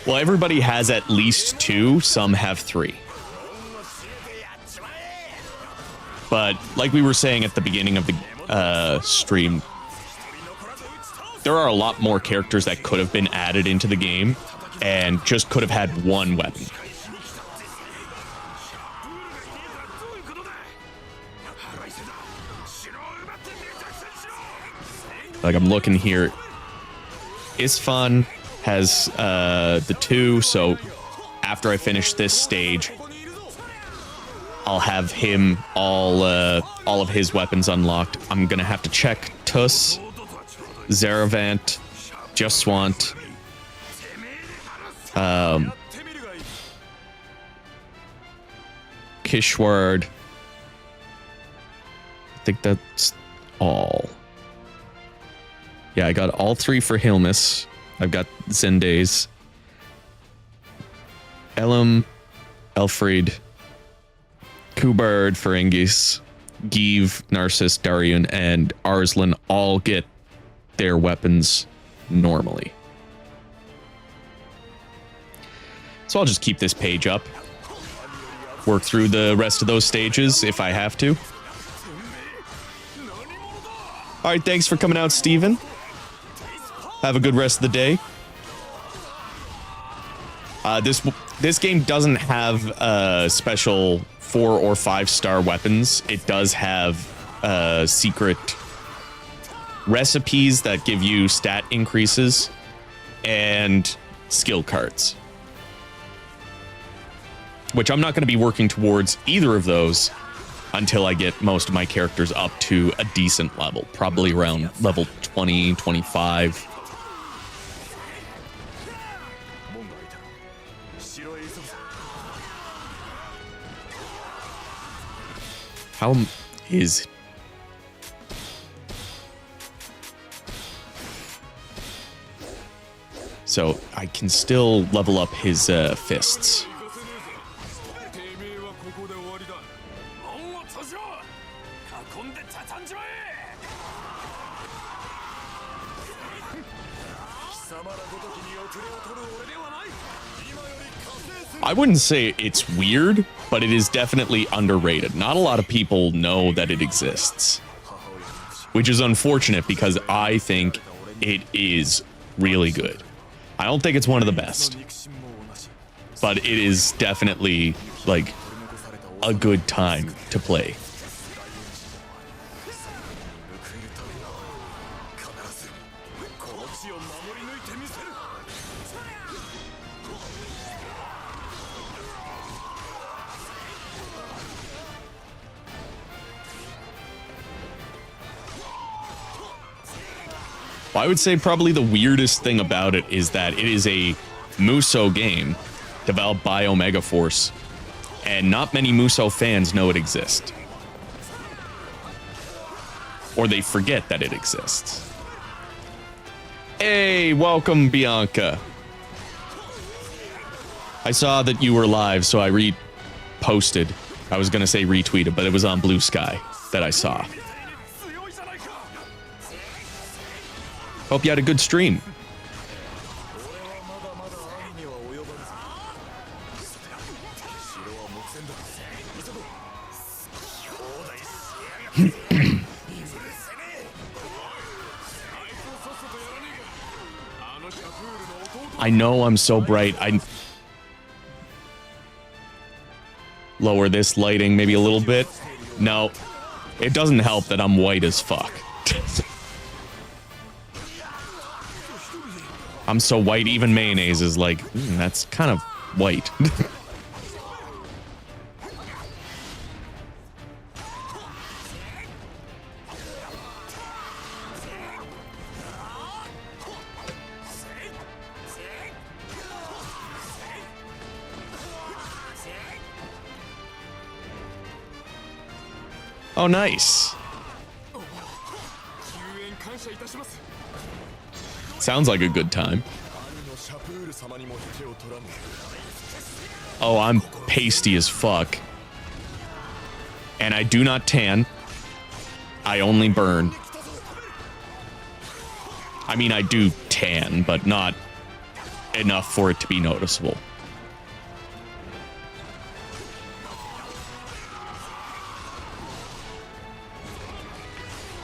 Well, everybody has at least 2, some have 3. But like we were saying at the beginning of the stream, there are a lot more characters that could have been added into the game and just could have had 1 weapon. Like, I'm looking here. Isfan has the 2, so after I finish this stage, I'll have him all of his weapons unlocked. I'm gonna have to check Tuss, Zaravant, Jaswant, Kishward. I think that's all. Yeah, I got all 3 for Hilmis. I've got Zendays, Elam, Elfried, Kubard, Ferengis, Give, Narcissus, Darian, and Arslan all get their weapons normally. So I'll just keep this page up. Work through the rest of those stages if I have to. All right, thanks for coming out, Steven. Have a good rest of the day. This game doesn't have special 4 or 5 star weapons. It does have secret recipes that give you stat increases, and skill cards. Which I'm not going to be working towards either of those until I get most of my characters up to a decent level. Probably around level 20, 25. How is... So I can still level up his fists. I wouldn't say it's weird, but it is definitely underrated. Not a lot of people know that it exists, which is unfortunate because I think it is really good. I don't think it's one of the best, but it is definitely like a good time to play. Well, I would say probably the weirdest thing about it is that it is a Musou game developed by Omega Force, and not many Musou fans know it exists. Or they forget that it exists. Hey, welcome, Bianca. I saw that you were live, so I reposted. I was going to say retweeted, but it was on Blue Sky that I saw. Hope you had a good stream. I know I'm so bright. I lower this lighting maybe a little bit. No, it doesn't help that I'm white as fuck. I'm so white, even mayonnaise is like, that's kind of white. Oh, nice. Sounds like a good time. Oh, I'm pasty as fuck. And I do not tan. I only burn. I mean, I do tan, but not enough for it to be noticeable.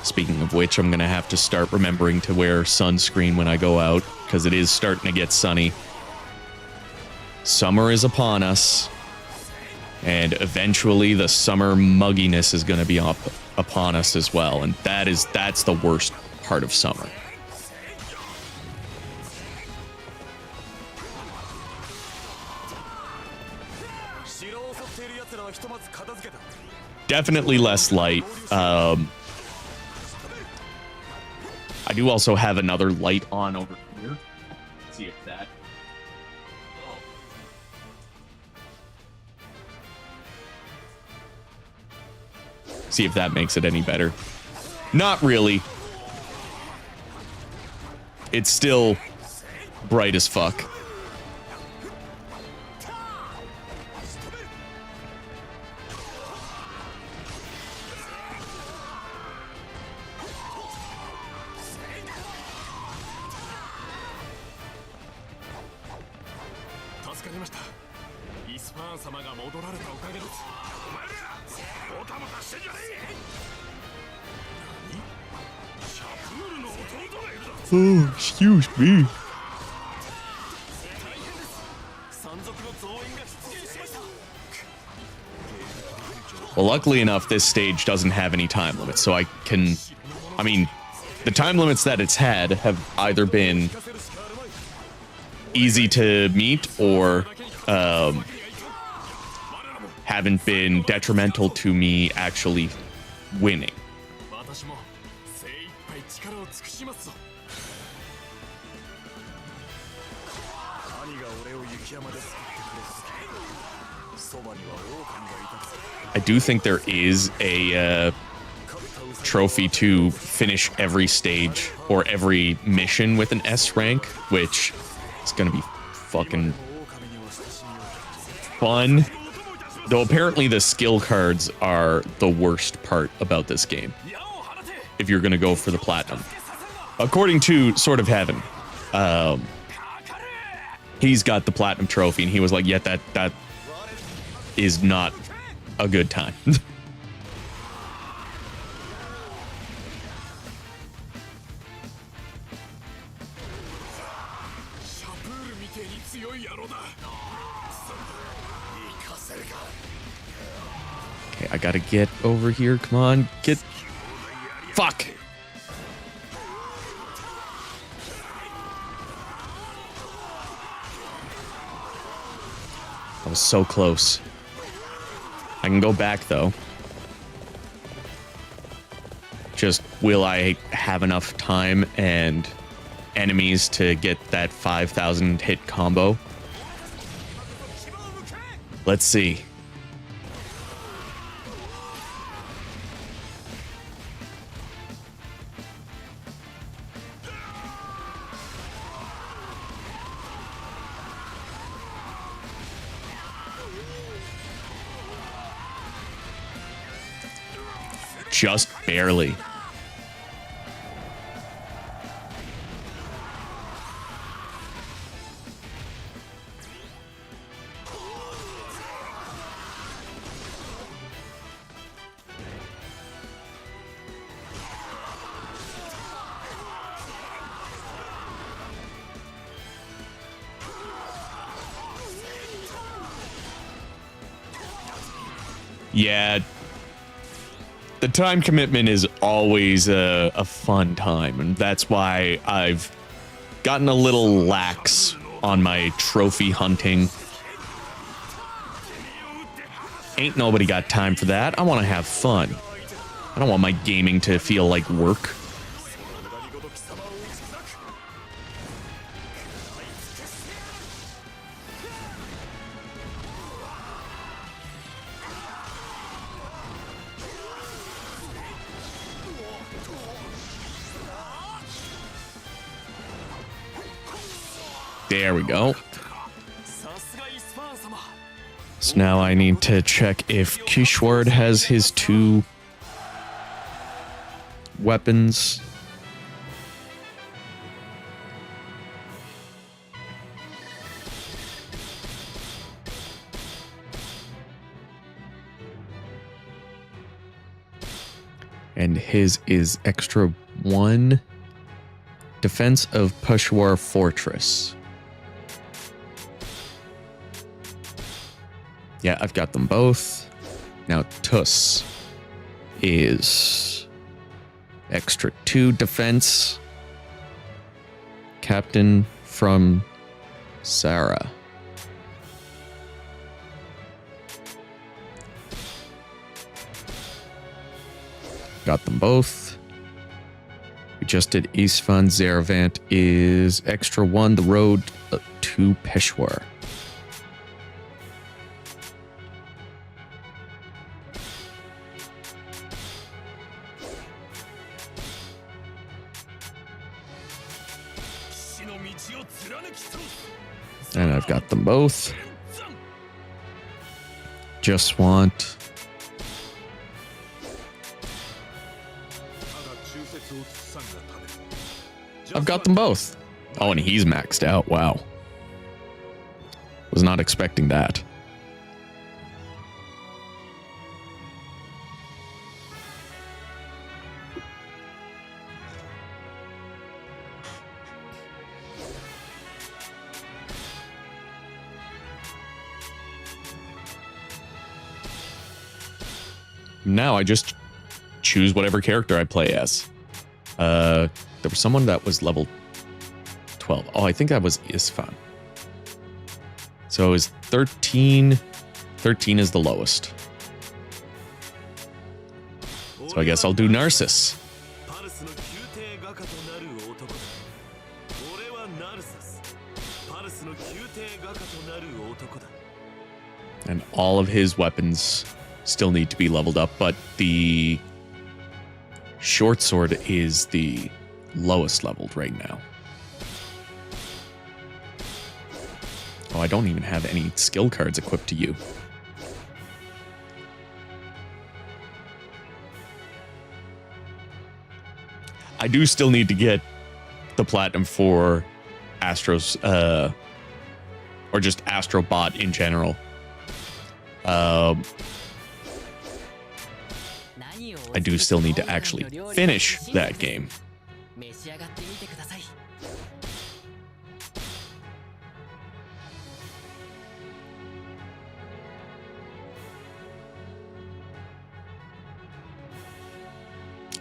Speaking of which, I'm going to have to start remembering to wear sunscreen when I go out, because it is starting to get sunny. Summer is upon us, and eventually the summer mugginess is going to be upon us as well, and that's the worst part of summer. Definitely less light. I do also have another light on over here. Let's see if that... See if that makes it any better. Not really. It's still bright as fuck. Oh, excuse me. Well, luckily enough, this stage doesn't have any time limit, so I mean, the time limits that it's had have either been easy to meet or haven't been detrimental to me actually winning. I do think there is a trophy to finish every stage or every mission with an S rank, which is going to be fucking fun. Though apparently the skill cards are the worst part about this game, if you're going to go for the platinum. According to Sword of Heaven, he's got the platinum trophy, and he was like, yeah, that is not a good time. Okay, I gotta get over here. Come on, get... Fuck! I was so close. I can go back, though. Just, will I have enough time and enemies to get that 5,000 hit combo? Let's see. Just barely. Yeah. The time commitment is always a fun time, and that's why I've gotten a little lax on my trophy hunting. Ain't nobody got time for that. I want to have fun. I don't want my gaming to feel like work. There we go. So now I need to check if Kishward has his 2 weapons. And his is extra 1. Defense of Peshawar Fortress. Yeah, I've got them both. Now Tuss is extra 2 defense. Captain from Sarah. Got them both. We just did Isfahan. Zeravant is extra 1, the road to Peshawar. And I've got them both. Just want... I've got them both. Oh, and he's maxed out. Wow. Was not expecting that. Now I just choose whatever character I play as. There was someone that was level 12. Oh, I think that was Isfan. So is 13. 13 is the lowest. So I guess I'll do Narcissus. And all of his weapons still need to be leveled up, but the short sword is the lowest leveled right now. Oh, I don't even have any skill cards equipped to you. I do still need to get the platinum for Astro's, or just Astrobot in general. I do still need to actually finish that game.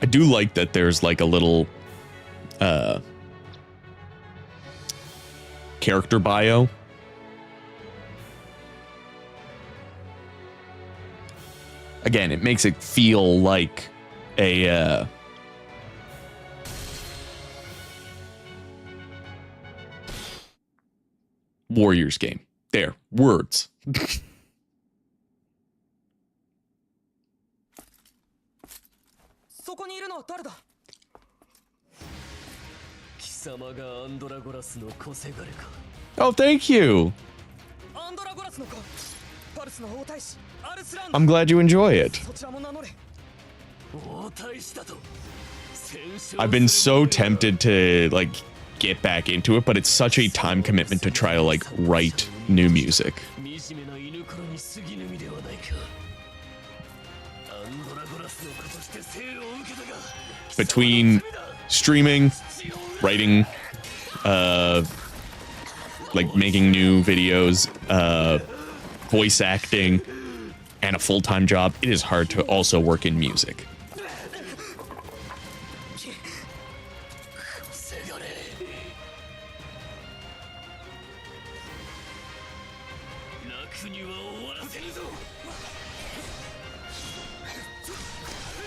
I do like that there's like a little character bio. Again, it makes it feel like a Warriors game. There, words. そこにいるのは誰だ？貴様がアンドラゴラスの小せがれか。Oh, thank you. アンドラゴラスのか。パルスの王太子アルスラン。 I'm glad you enjoy it. そちらも名乗れ。王太子だと。I've been so tempted to like get back into it, but it's such a time commitment to try to like write new music. Between streaming, writing, like making new videos, voice acting, and a full-time job, it is hard to also work in music.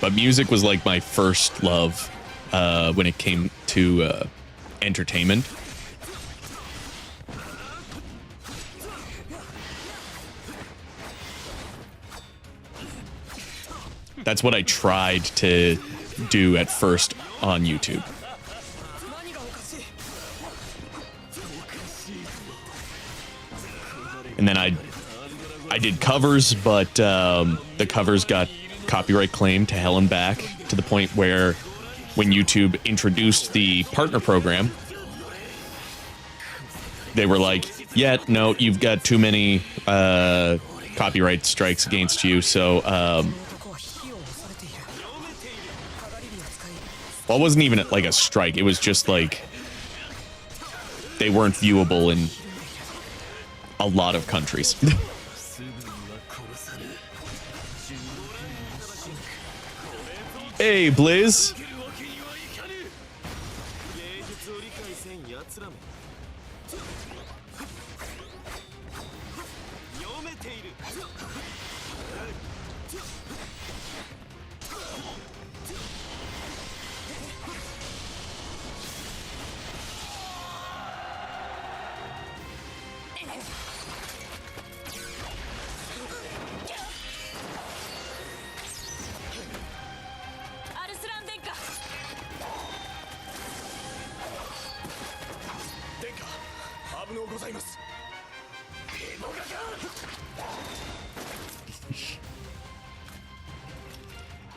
But music was like my first love when it came to entertainment. That's what I tried to do at first on YouTube. And then I did covers, but the covers got copyright claim to hell and back, to the point where when YouTube introduced the partner program, they were like, yeah, no, you've got too many copyright strikes against you, so well, it wasn't even like a strike, it was just like they weren't viewable in a lot of countries. Hey, Blizz.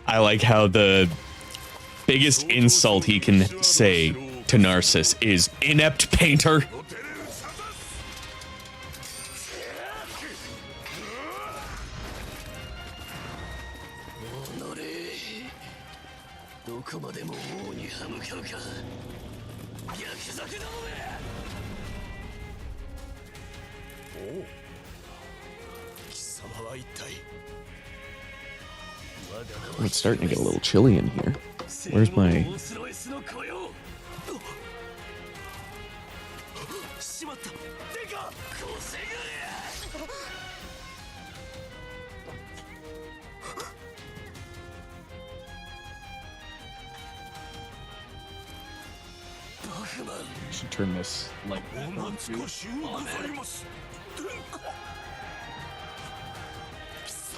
I like how the biggest insult he can say to Narcissus is inept painter. Oh, it's starting to get a little chilly in here. Where's my スの子よ。しまった。でか腰がや。バフマン。 Should turn this like お懐かしゅうございます。殿下。貴様。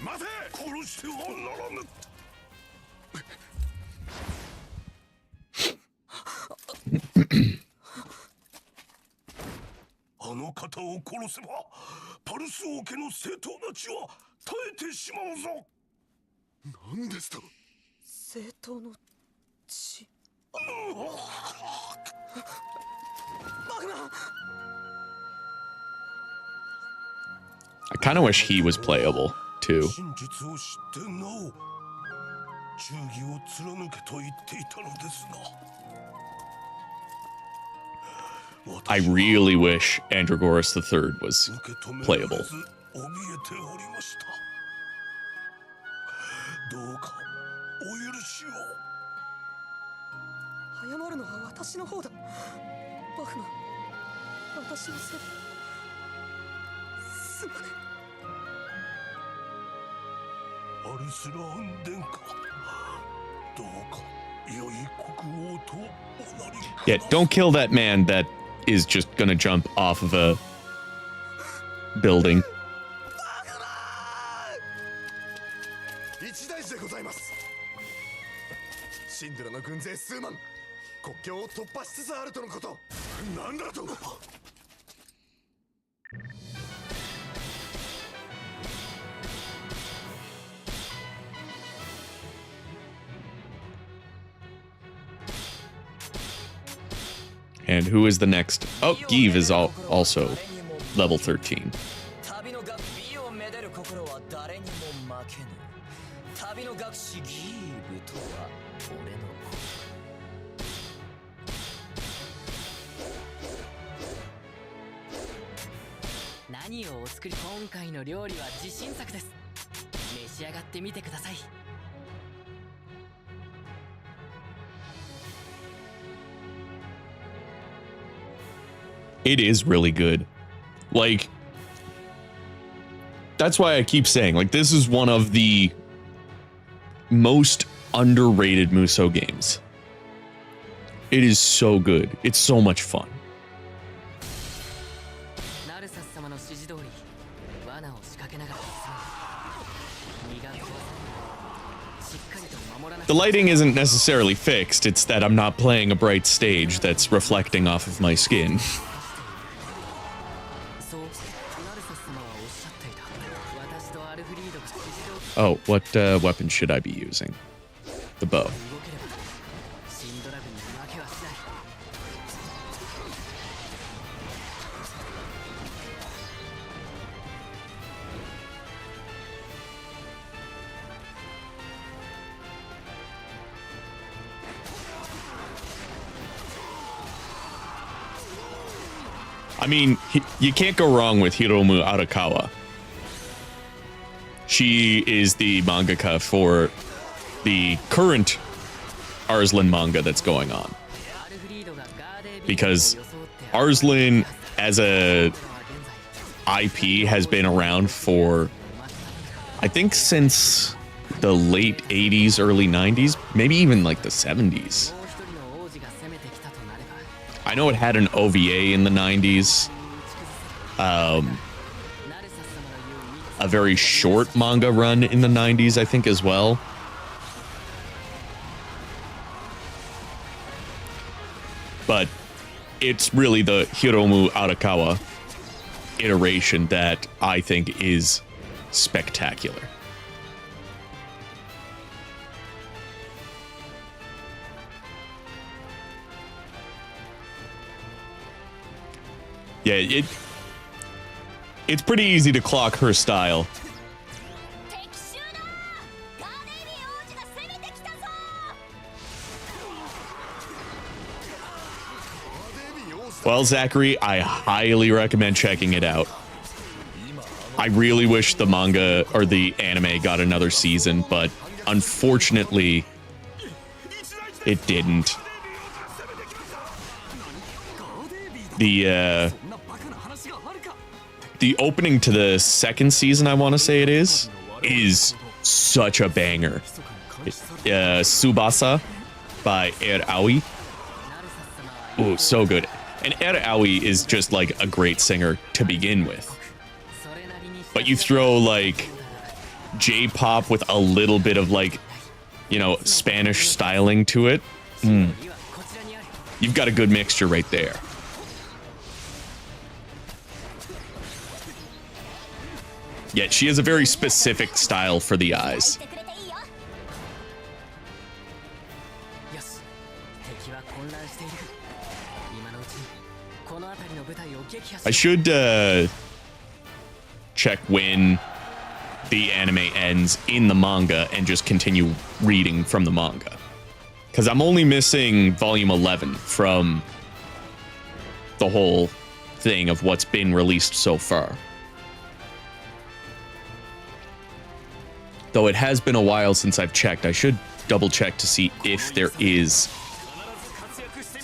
待て。殺してはならぬ。あの方を殺せばパルス王家の正当な血は絶えてしまうぞ。何ですと。正当の血。バグナー。 I kind of wish he was playable too. 真実を知ってなお忠義を貫けと言っていたのですが。 I really wish Andragoras III was playable. 怯えておりました。どうかお許しを。謝るのは私の方だ。バフマン、私のせいですまね。アルスラーン殿下、どうか良い国王とおなりください。 Yeah, don't kill that man that is just gonna jump off of a building. 一大事でございます。シンドラの軍勢数万、国境を突破しつつあるとのこと。なんだと。 And who is the next? Oh, Give is also level 13. 旅の学美をめでる心は誰にも負けぬ。旅の学士ギーブとは俺の子。何をお作り。今回の料理は自信作です。召し上がってみてください。 It is really good. Like, that's why I keep saying, like, this is one of the most underrated Musou games. It is so good. It's so much fun. The lighting isn't necessarily fixed, it's that I'm not playing a bright stage that's reflecting off of my skin. Oh, what weapon should I be using? The bow. I mean, you can't go wrong with Hiromu Arakawa. She is the mangaka for the current Arslan manga that's going on. Because Arslan as a IP has been around for, I think, since the late 80s, early 90s, maybe even like the 70s. I know it had an OVA in the 90s. A very short manga run in the 90s, I think, as well. But it's really the Hiromu Arakawa iteration that I think is spectacular. Yeah, it's pretty easy to clock her style. Well, Zachary, I highly recommend checking it out. I really wish the manga or the anime got another season, but Unfortunately, it didn't. The opening to the second season, I want to say it is such a banger. Tsubasa by Aoi. Ooh, so good. And Aoi is just like a great singer to begin with. But you throw like J-pop with a little bit of like, you know, Spanish styling to it. You've got a good mixture right there. Yet she has a very specific style for the eyes. I should check when the anime ends in the manga and just continue reading from the manga. Because I'm only missing volume 11 from the whole thing of what's been released so far. Though it has been a while since I've checked, I should double check to see if there is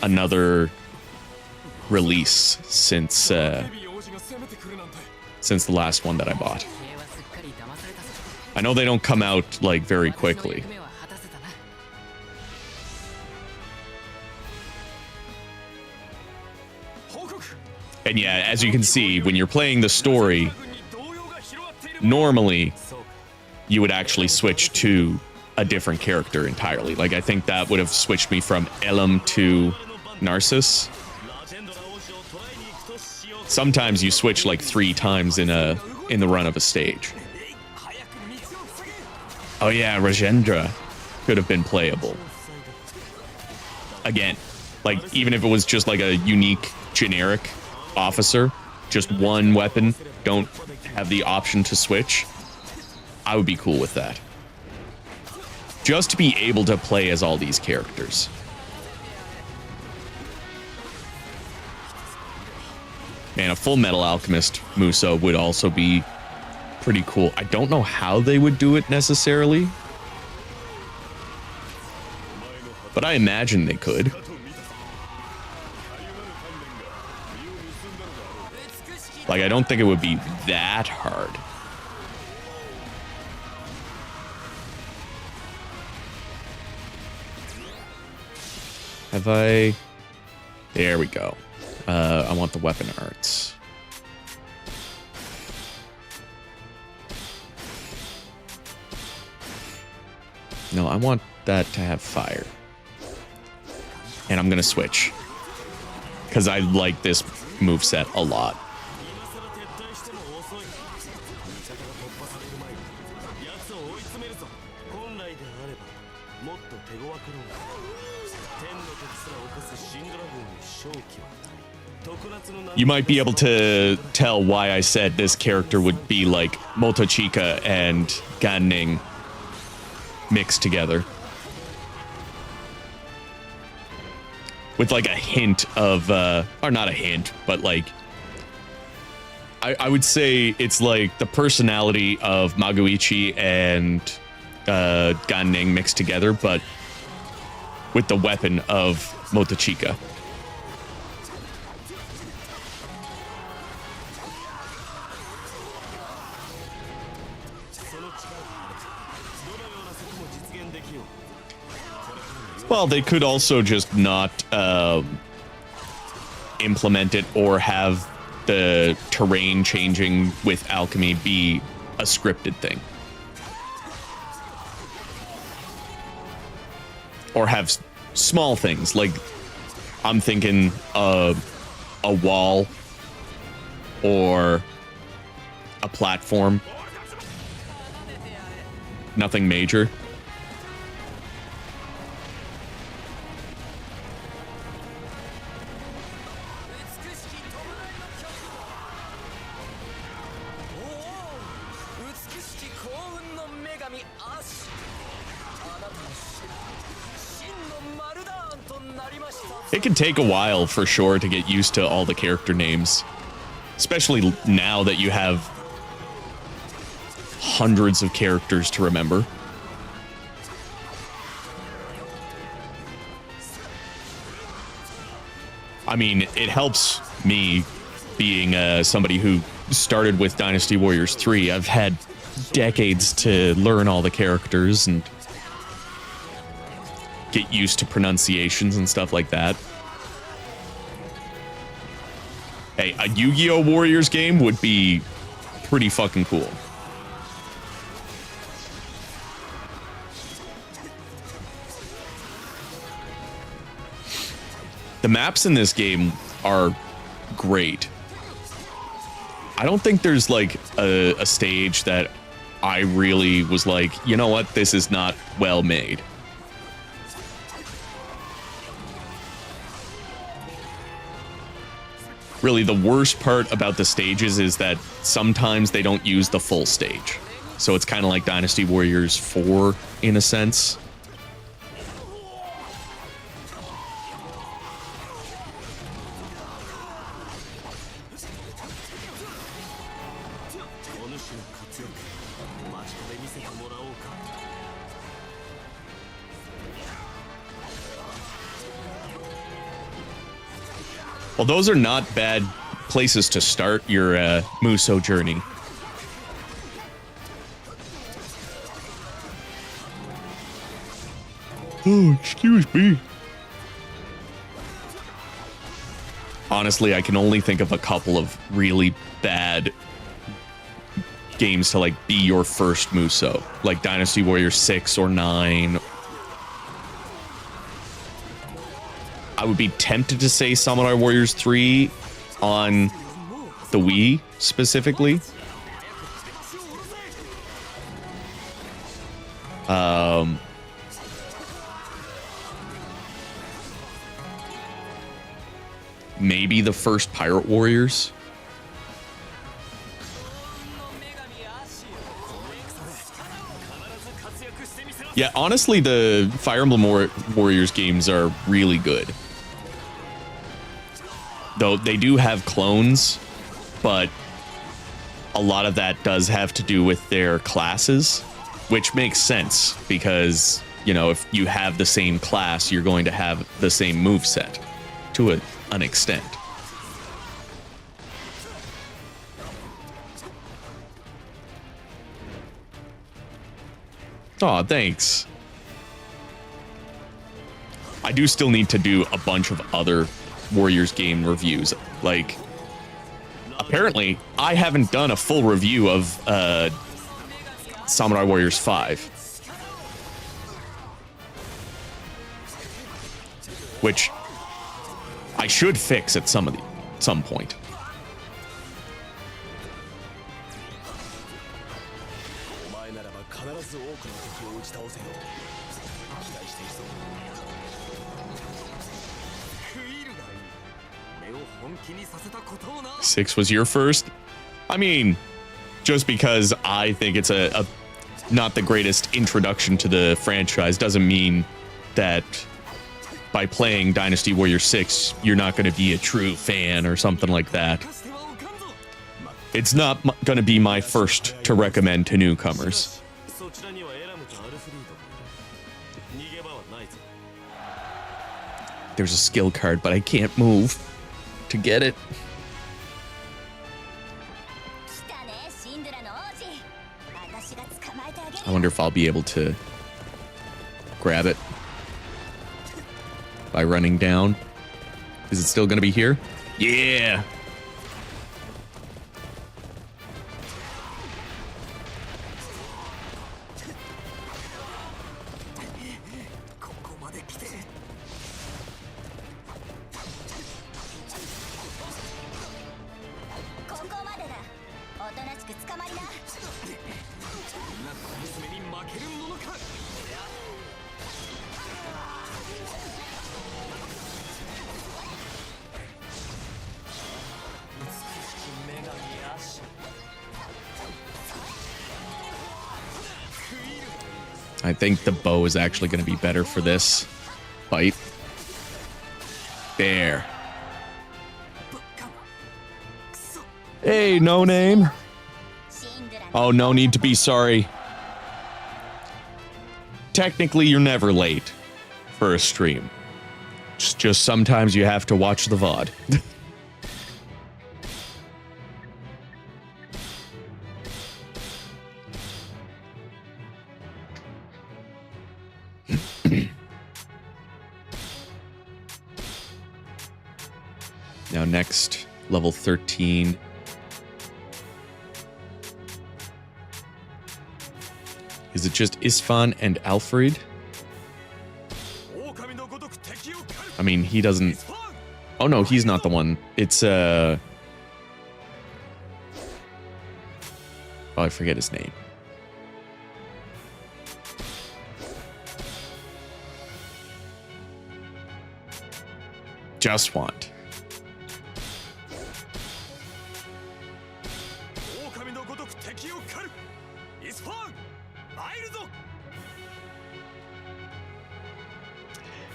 another release since the last one that I bought. I know they don't come out like very quickly. And yeah, as you can see, when you're playing the story, normally you would actually switch to a different character entirely. Like, I think that would have switched me from Elam to Narcissus. Sometimes you switch like 3 times in the run of a stage. Oh yeah, Rajendra could have been playable. Again, like, even if it was just like a unique generic officer, just one weapon, don't have the option to switch, I would be cool with that. Just to be able to play as all these characters. Man, a Full Metal Alchemist Musou would also be pretty cool. I don't know how they would do it necessarily, but I imagine they could. Like, I don't think it would be that hard. Have I... There we go. I want the weapon arts. No, I want that to have fire. And I'm gonna switch. Because I like this moveset a lot. You might be able to tell why I said this character would be like Motochika and Ganning mixed together. With like a hint of, or not a hint, but like, I would say it's like the personality of Magoichi and Ganning mixed together, but with the weapon of Motochika. Well, they could also just not implement it or have the terrain changing with alchemy be a scripted thing. Or have small things, like I'm thinking a wall or a platform. Nothing major. It can take a while for sure to get used to all the character names, especially now that you have hundreds of characters to remember. I mean, it helps me being somebody who started with Dynasty Warriors 3. I've had decades to learn all the characters and get used to pronunciations and stuff like that. Hey, a Yu-Gi-Oh! Warriors game would be pretty fucking cool. The maps in this game are great. I don't think there's like a stage that I really was like, you know what, this is not well made. Really, the worst part about the stages is that sometimes they don't use the full stage. So it's kind of like Dynasty Warriors 4 in a sense. Well, those are not bad places to start your Musou journey. Oh, excuse me. Honestly, I can only think of a couple of really bad games to like be your first Musou, like Dynasty Warriors 6 or 9. I would be tempted to say Samurai Warriors 3 on the Wii specifically. Maybe the first Pirate Warriors. Yeah, honestly, the Fire Emblem Warriors games are really good. Though they do have clones, but a lot of that does have to do with their classes, which makes sense because, you know, if you have the same class, you're going to have the same moveset to an extent. Aw, thanks. I do still need to do a bunch of other Warriors game reviews. Like, apparently, I haven't done a full review of Samurai Warriors 5. Which I should fix at some point. Six was your first? I mean, just because I think it's a not the greatest introduction to the franchise doesn't mean that by playing Dynasty Warriors 6, you're not going to be a true fan or something like that. It's not going to be my first to recommend to newcomers. There's a skill card, but I can't move to get it. I wonder if I'll be able to grab it by running down. Is it still going to be here? Yeah. I think the bow is actually going to be better for this fight. There. Hey, no name. Oh, no need to be sorry. Technically, you're never late for a stream. Just sometimes you have to watch the VOD. Now next, level 13. Is it just Isfan and Alfred? I mean, he doesn't... Oh no, he's not the one. It's, Oh, I forget his name. Just want.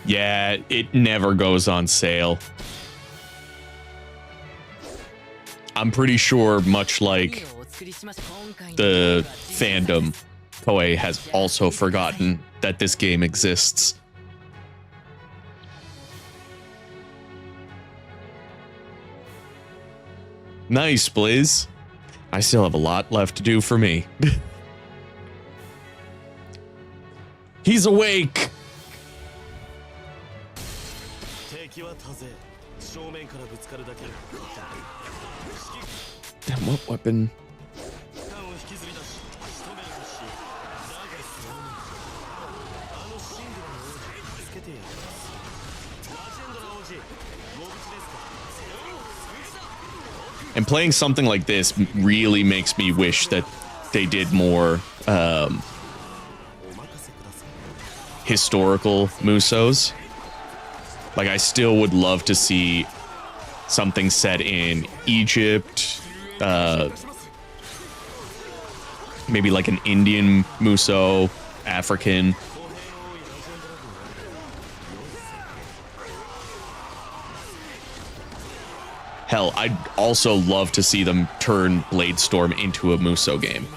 Yeah, it never goes on sale. I'm pretty sure, much like the fandom, Koei has also forgotten that this game exists. Nice, Blizz. I still have a lot left to do for me. He's awake! Damn, what weapon? And playing something like this really makes me wish that they did more historical Musous. Like, I still would love to see something set in Egypt, maybe like an Indian Musou, African. Hell, I'd also love to see them turn Bladestorm into a Musou game.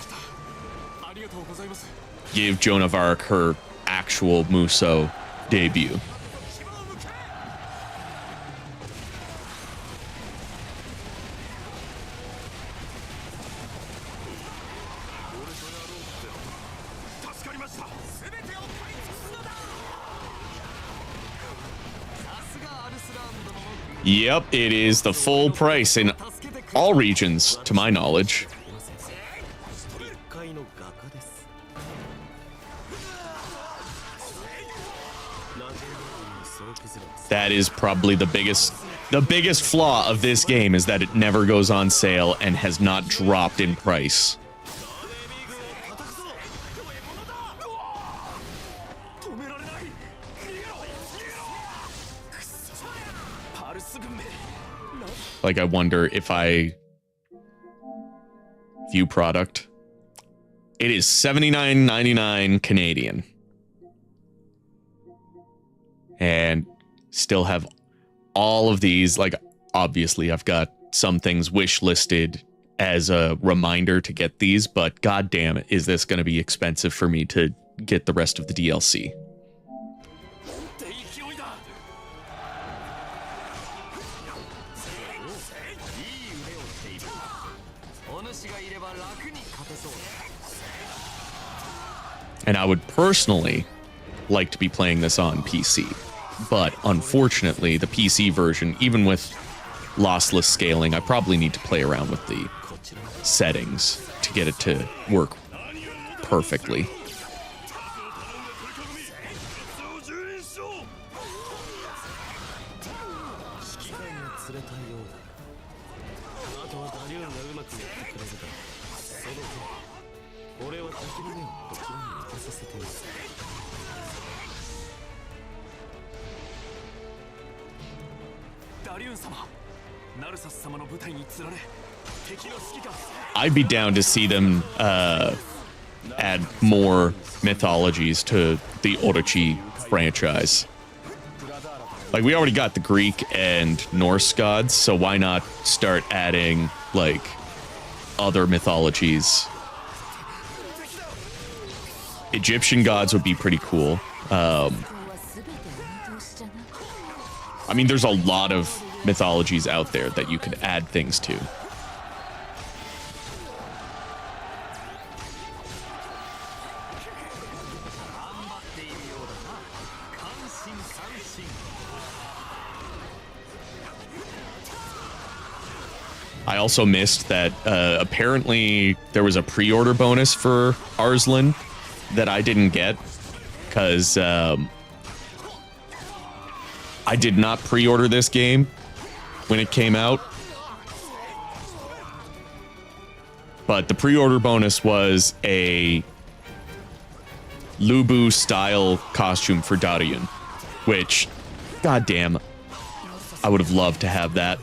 Give Joan of Arc her actual Musou debut. Yep, it is the full price in all regions, to my knowledge. That is probably the biggest flaw of this game, is that it never goes on sale and has not dropped in price. Like, I wonder if I view product. It is $79.99 Canadian. And still have all of these. Like, obviously, I've got some things wish listed as a reminder to get these, but goddamn, is this going to be expensive for me to get the rest of the DLC? And I would personally like to be playing this on PC. But unfortunately, the PC version, even with lossless scaling, I probably need to play around with the settings to get it to work perfectly. I'd be down to see them add more mythologies to the Orochi franchise. Like, we already got the Greek and Norse gods, so why not start adding, like, other mythologies? Egyptian gods would be pretty cool. I mean, there's a lot of mythologies out there that you could add things to. I also missed that apparently there was a pre-order bonus for Arslan that I didn't get because I did not pre-order this game when it came out. But the pre-order bonus was a Lubu style costume for Darien, which, goddamn, I would have loved to have that.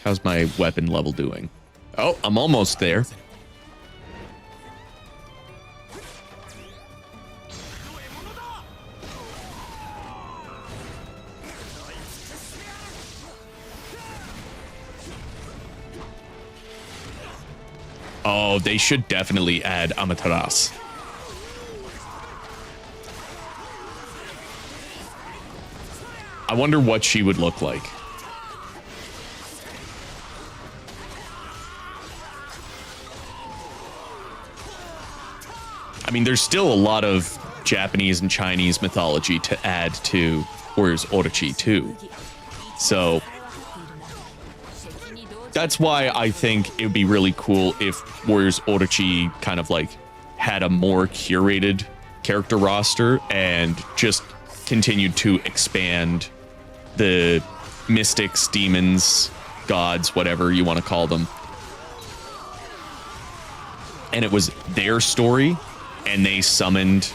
How's my weapon level doing? Oh, I'm almost there. Oh, they should definitely add Amaterasu. I wonder what she would look like. I mean, there's still a lot of Japanese and Chinese mythology to add to Warriors Orochi too. So that's why I think it would be really cool if Warriors Orochi kind of like had a more curated character roster and just continued to expand the mystics, demons, gods, whatever you want to call them. And it was their story, and they summoned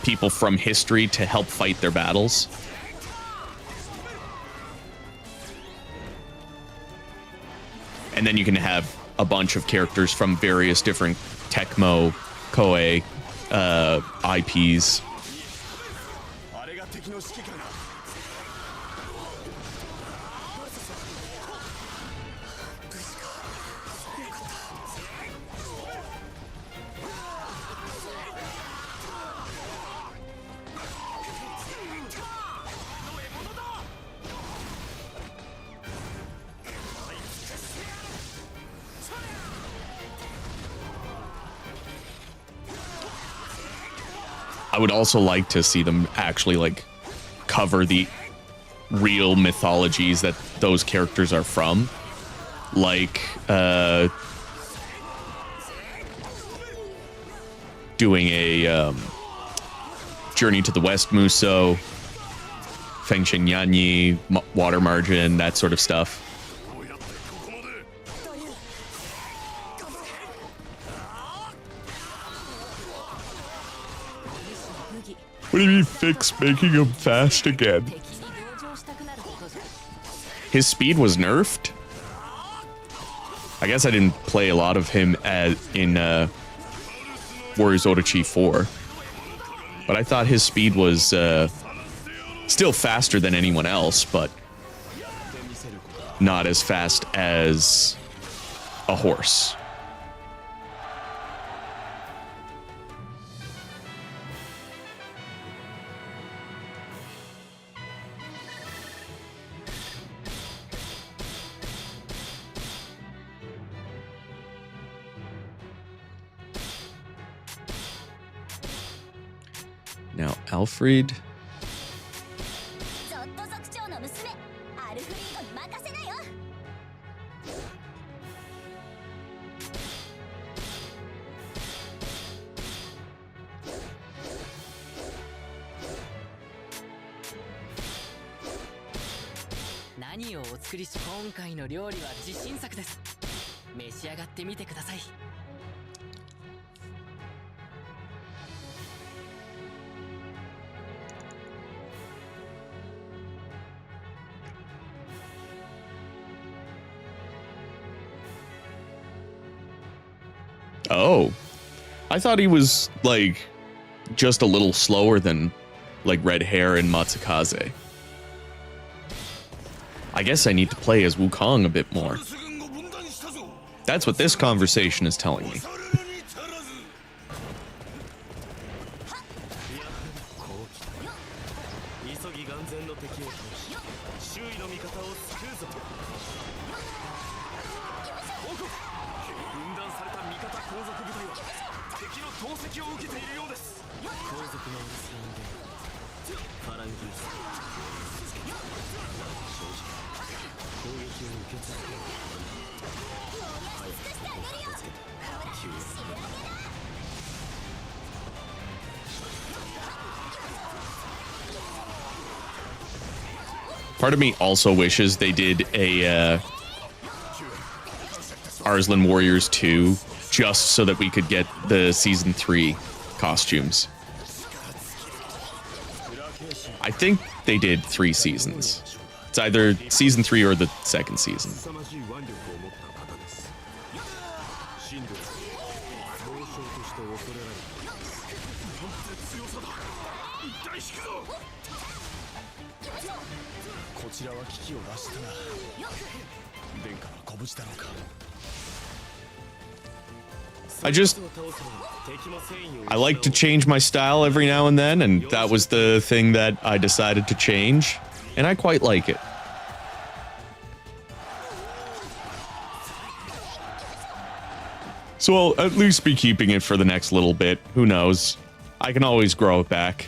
people from history to help fight their battles. And then you can have a bunch of characters from various different Tecmo, Koei, IPs. I would also like to see them actually like cover the real mythologies that those characters are from, like doing a Journey to the West Musou, Fengshen Yanyi, Water Margin, that sort of stuff. What do you mean fix making him fast again? His speed was nerfed? I guess I didn't play a lot of him in Warriors Orochi 4. But I thought his speed was still faster than anyone else, but not as fast as a horse. Now, Alfred. Oh, I thought he was like just a little slower than like Red Hair and Matsukaze. I guess I need to play as Wukong a bit more. That's what this conversation is telling me. ぎ眼前の敵を倒し周囲の味方を救うぞ。報告、分断された味方後続部隊は敵の投石を受けているようです。後続のアルスランでファランギース正直攻撃を受け続ける。早くここを片付けて救援する。Part of me also wishes they did a Arslan Warriors 2 just so that we could get the season 3 costumes. I think they did 3 seasons. It's either season 3 or the second season. I like to change my style every now and then, and that was the thing that I decided to change, and I quite like it. So I'll at least be keeping it for the next little bit. Who knows? I can always grow it back.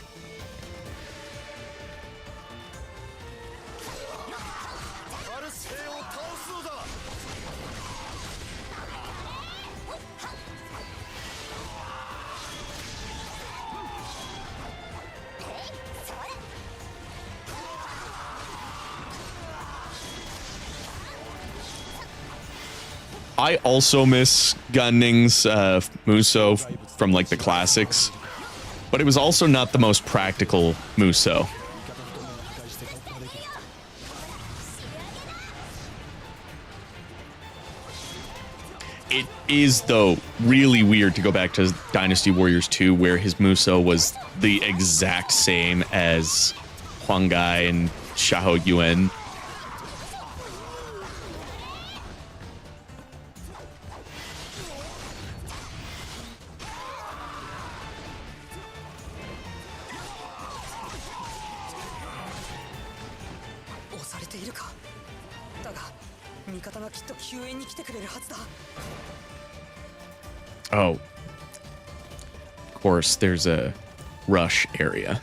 I also miss Gunning's Musou from like the classics, but it was also not the most practical Musou. It is, though, really weird to go back to Dynasty Warriors 2, where his Musou was the exact same as Huangai and Xiahou Yuan. Oh. Of course, there's a rush area.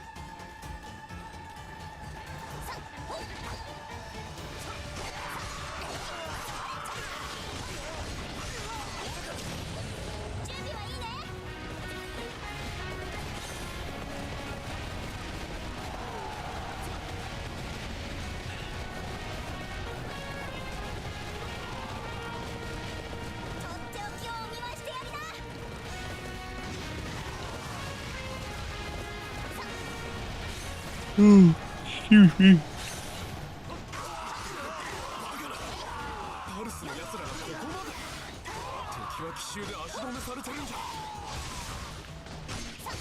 Excuse me.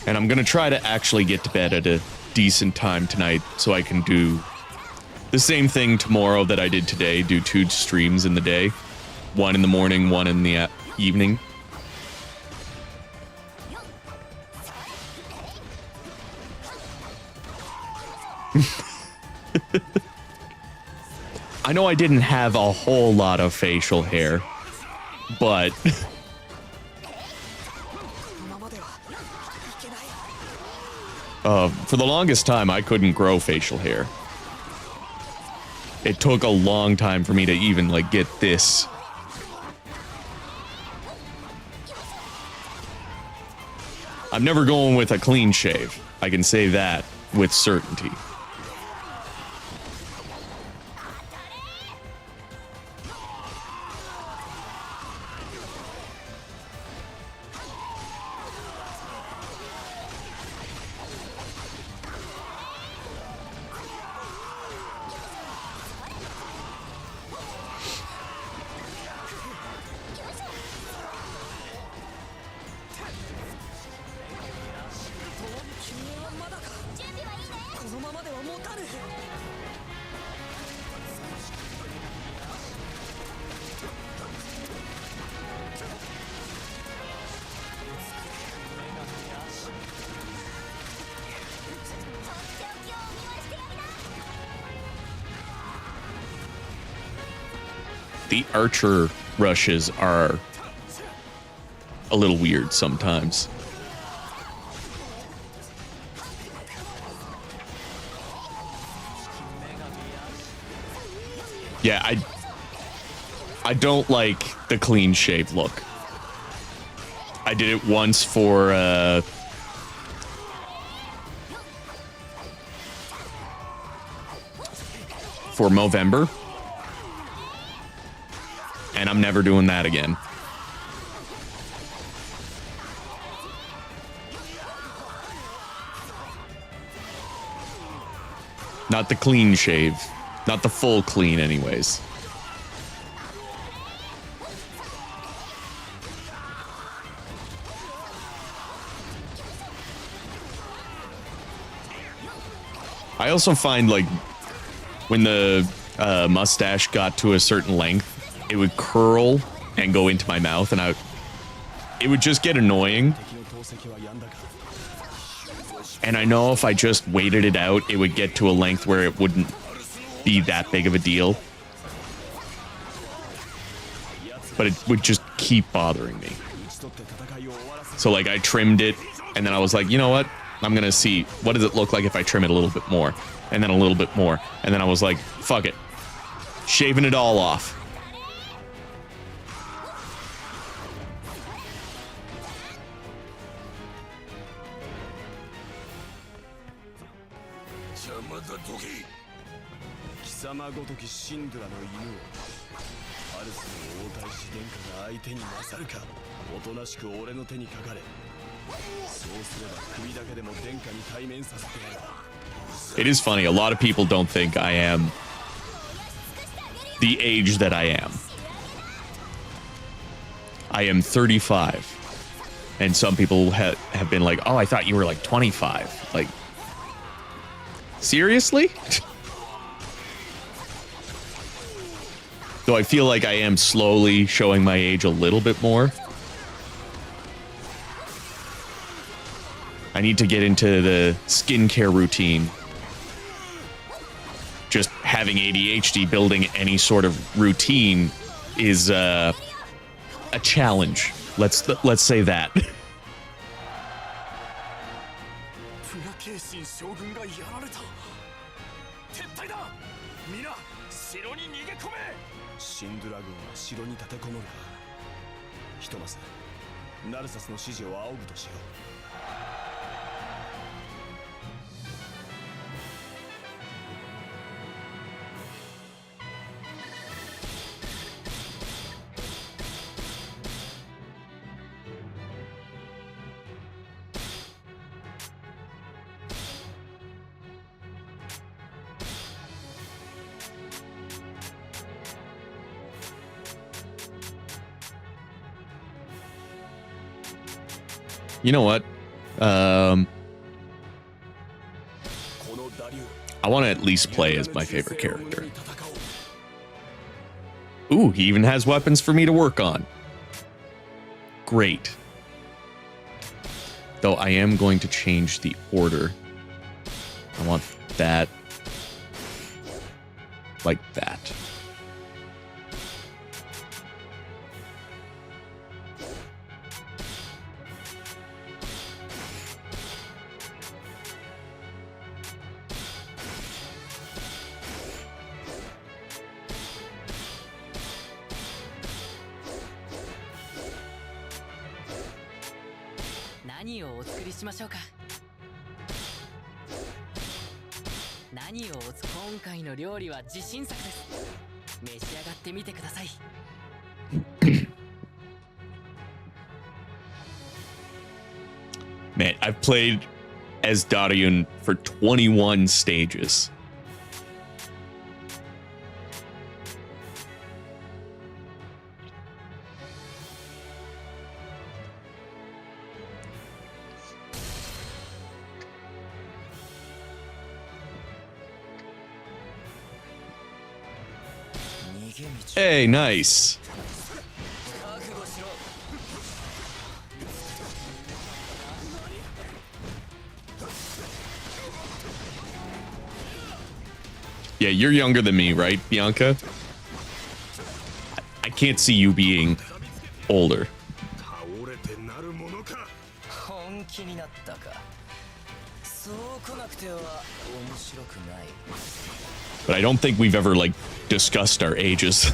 And I'm gonna try to actually get to bed at a decent time tonight so I can do the same thing tomorrow that I did today, do 2 streams in the day. 1 in the morning, 1 in the evening. I know I didn't have a whole lot of facial hair, but for the longest time, I couldn't grow facial hair. It took a long time for me to even, like, get this. I'm never going with a clean shave. I can say that with certainty. the archer rushes are a little weird sometimes. Yeah, I don't like the clean shave look. I did it once for Movember, and I'm never doing that again. Not the clean shave. Not the full clean, anyways. I also find, like, when the mustache got to a certain length, it would curl and go into my mouth, and it would just get annoying. And I know if I just waited it out, it would get to a length where it wouldn't be that big of a deal. But it would just keep bothering me. So, like, I trimmed it, and then I was like, you know what? I'm gonna see, what does it look like if I trim it a little bit more? And then a little bit more. And then I was like, fuck it. Shaving it all off. It is funny, a lot of people don't think I am the age that I am. I am 35. And some people have been like, oh, I thought you were like 25. Like, seriously? Though I feel like I am slowly showing my age a little bit more. I need to get into the skincare routine. Just having ADHD, building any sort of routine is a challenge. Let's say that. You know what? I want to at least play as my favorite character. Ooh, he even has weapons for me to work on. Great. Though I am going to change the order. I want that. Like that. Man, I've played as Daryun for 21 stages. Hey, nice. Yeah, you're younger than me, right, Bianca? can't see you being older. 倒れてなるものか。本気になったか。そう来なくては面白くない。 But I don't think we've ever, like, discussed our ages.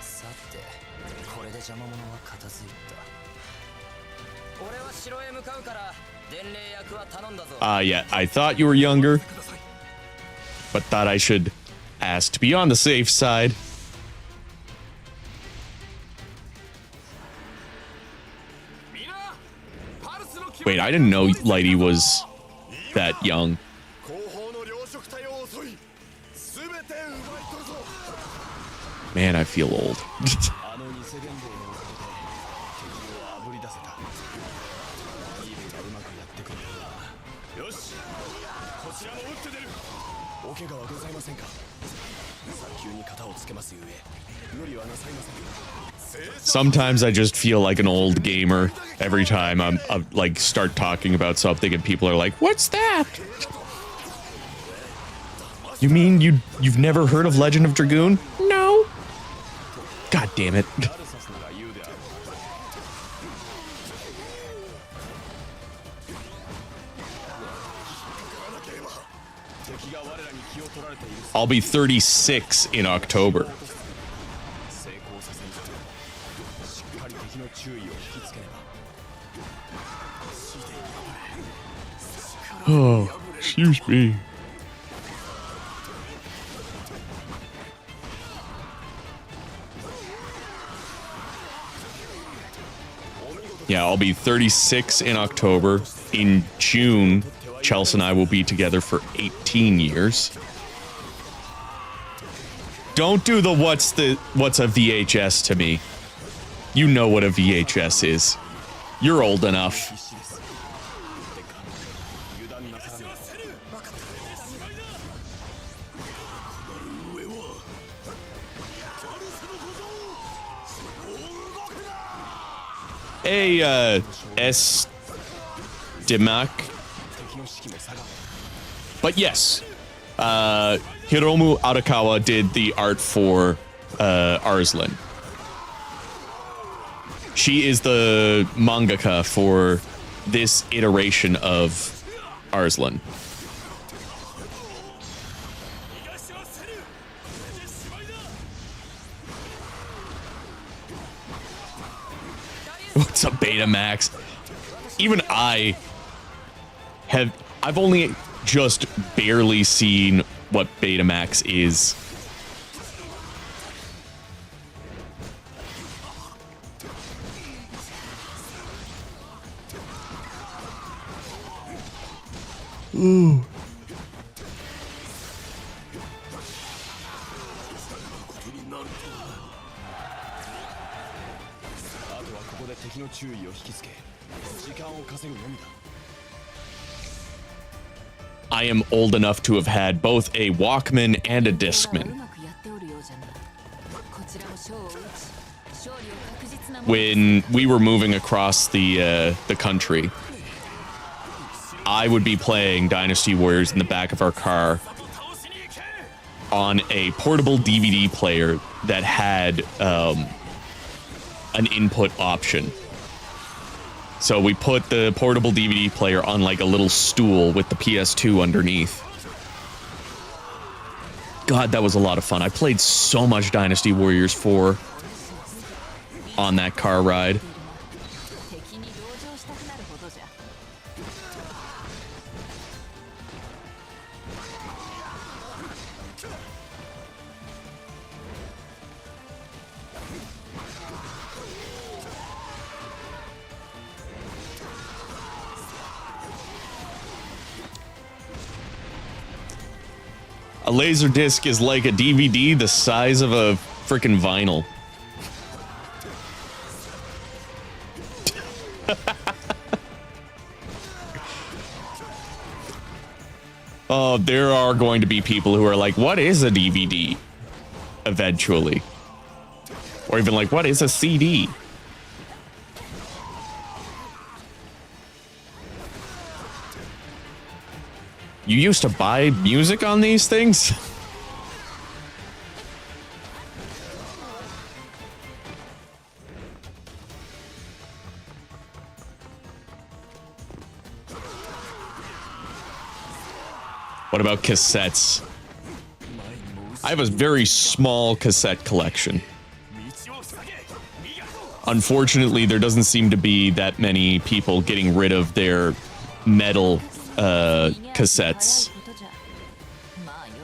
さて、これで邪魔者は片付いた。俺は城へ向かうから、伝令役は頼んだぞ。Yeah, I thought you were younger, but thought I should ask to be on the safe side. Wait, I didn't know Lighty was that young. 後方の両色隊を襲い全て奪い取るぞ。 Man, I feel old. あの偽伝令のおかげで敵をあぶり出せた。イーブがうまくやってくれるな。よし、こちらも撃って出る。お怪我はございませんか。早急に型をつけますゆえ無理はなさいません。 Sometimes I just feel like an old gamer every time I'm like start talking about something and people are like, "What's that?" You mean you've never heard of Legend of Dragoon? No. God damn it. I'll be 36 in October. Oh, excuse me. Yeah, I'll be 36 in October. In June, Chelsea and I will be together for 18 years. Don't do the what's a VHS to me. You know what a VHS is. You're old enough. Hey, S. Dimak. But yes, Hiromu Arakawa did the art for Arslan. She is the mangaka for this iteration of Arslan. What's up, Betamax? Even I've only just barely seen what Betamax is. Ooh. I am old enough to have had both a Walkman and a Discman. When we were moving across the country, I would be playing Dynasty Warriors in the back of our car on a portable DVD player that had an input option. So we put the portable DVD player on like a little stool with the PS2 underneath. God, that was a lot of fun. I played so much Dynasty Warriors 4 on that car ride. A laser disc is like a DVD the size of a freaking vinyl. Oh, there are going to be people who are like, what is a DVD? Eventually. Or even like, what is a CD? You used to buy music on these things? What about cassettes? I have a very small cassette collection. Unfortunately, there doesn't seem to be that many people getting rid of their metal cassettes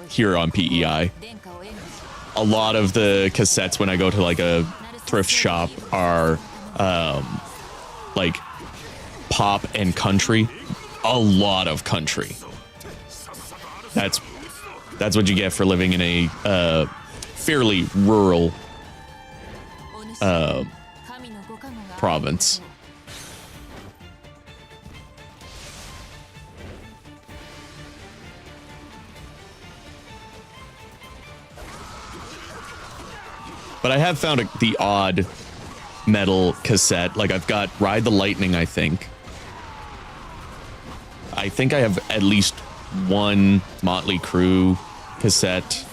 here on PEI. A lot of the cassettes when I go to like a thrift shop are like pop and country. A lot of country. That's what you get for living in a fairly rural province. But I have found the odd metal cassette. Like I've got Ride the Lightning, I think. I think I have at least one Motley Crue cassette.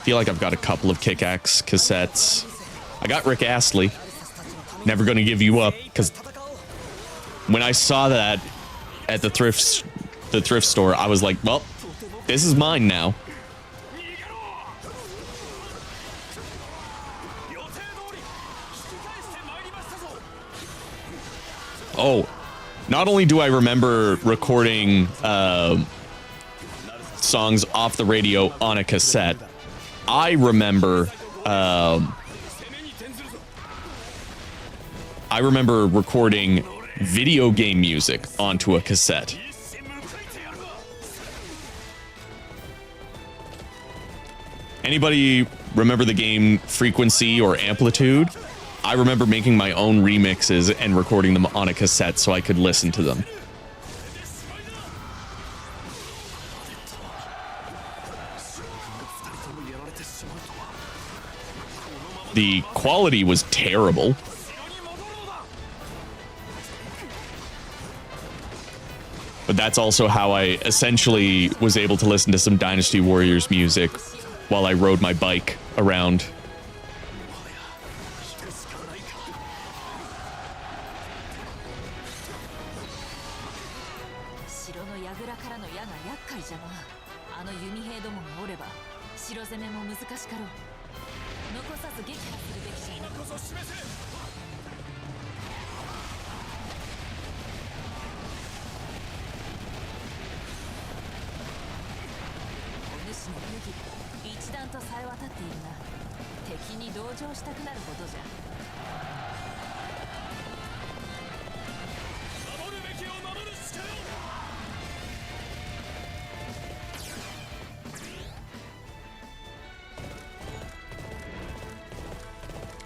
Feel like I've got a couple of Kick-Axe cassettes. I got Rick Astley. Never Gonna Give You Up, because when I saw that at the thrift store, I was like, well, this is mine now. Oh, not only do I remember recording songs off the radio on a cassette, I remember recording video game music onto a cassette. Anybody remember the game Frequency or Amplitude? I remember making my own remixes and recording them on a cassette so I could listen to them. The quality was terrible. But that's also how I essentially was able to listen to some Dynasty Warriors music while I rode my bike around.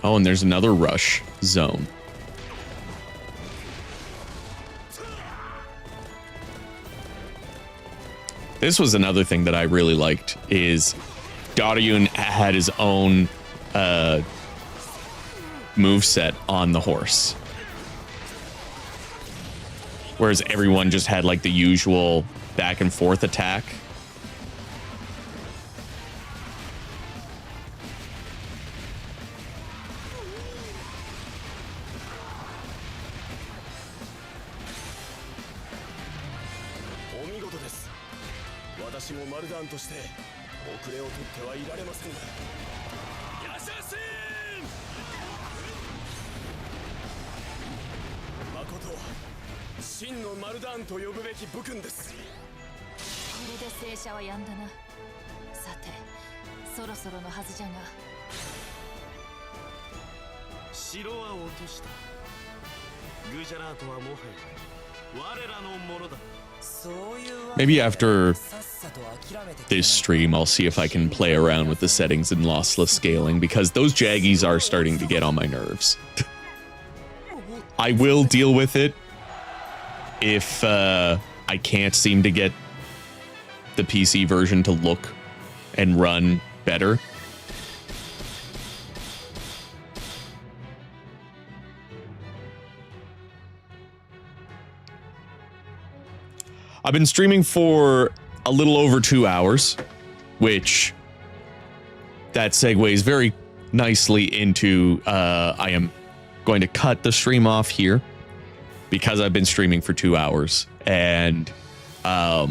Oh, and there's another rush zone. This was another thing that I really liked, is Daryun had his own moveset on the horse. Whereas everyone just had like the usual back and forth attack. Maybe after this stream, I'll see if I can play around with the settings and lossless scaling, because those jaggies are starting to get on my nerves. I will deal with it if I can't seem to get the PC version to look and run better. I've been streaming for a little over 2 hours, which that segues very nicely into I am going to cut the stream off here because I've been streaming for 2 hours, and I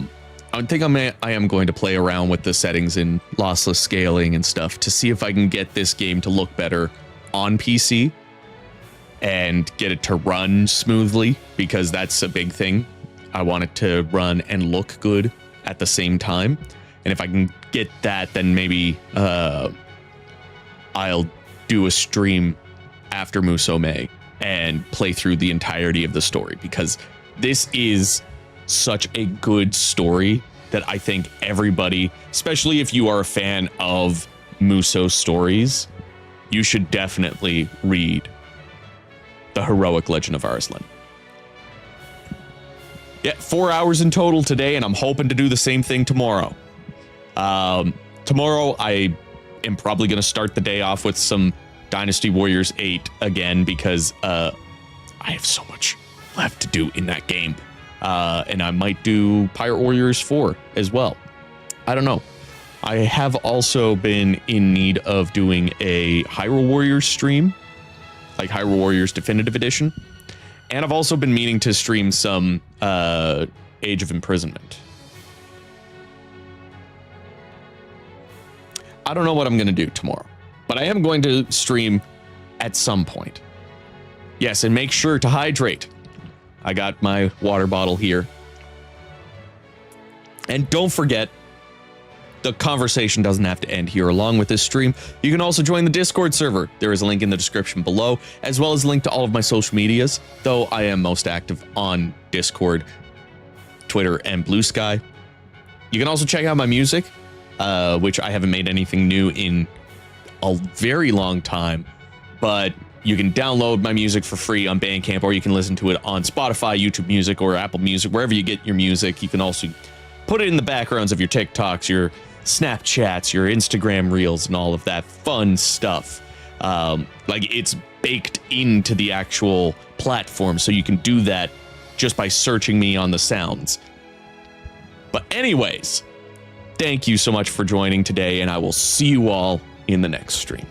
think I am going to play around with the settings in lossless scaling and stuff to see if I can get this game to look better on PC and get it to run smoothly, because that's a big thing. I want it to run and look good at the same time. And if I can get that, then maybe I'll do a stream after Musou and play through the entirety of the story, because this is such a good story that I think everybody, especially if you are a fan of Musou stories, you should definitely read The Heroic Legend of Arslan. Yeah, 4 hours in total today, and I'm hoping to do the same thing tomorrow. Tomorrow, I am probably going to start the day off with some Dynasty Warriors 8 again, because I have so much left to do in that game. And I might do Pirate Warriors 4 as well. I don't know. I have also been in need of doing a Hyrule Warriors stream, like Hyrule Warriors Definitive Edition. And I've also been meaning to stream some Age of Imprisonment. I don't know what I'm going to do tomorrow, but I am going to stream at some point. Yes, and make sure to hydrate. I got my water bottle here. And don't forget, the conversation doesn't have to end here along with this stream. You can also join the Discord server. There is a link in the description below, as well as a link to all of my social medias, though I am most active on Discord, Twitter, and Blue Sky. You can also check out my music, which I haven't made anything new in a very long time, but you can download my music for free on Bandcamp, or you can listen to it on Spotify, YouTube Music, or Apple Music, wherever you get your music. You can also put it in the backgrounds of your TikToks, your Snapchats, your Instagram Reels, and all of that fun stuff. Like, it's baked into the actual platform, so you can do that just by searching me on the sounds. But anyways, thank you so much for joining today, and I will see you all in the next stream.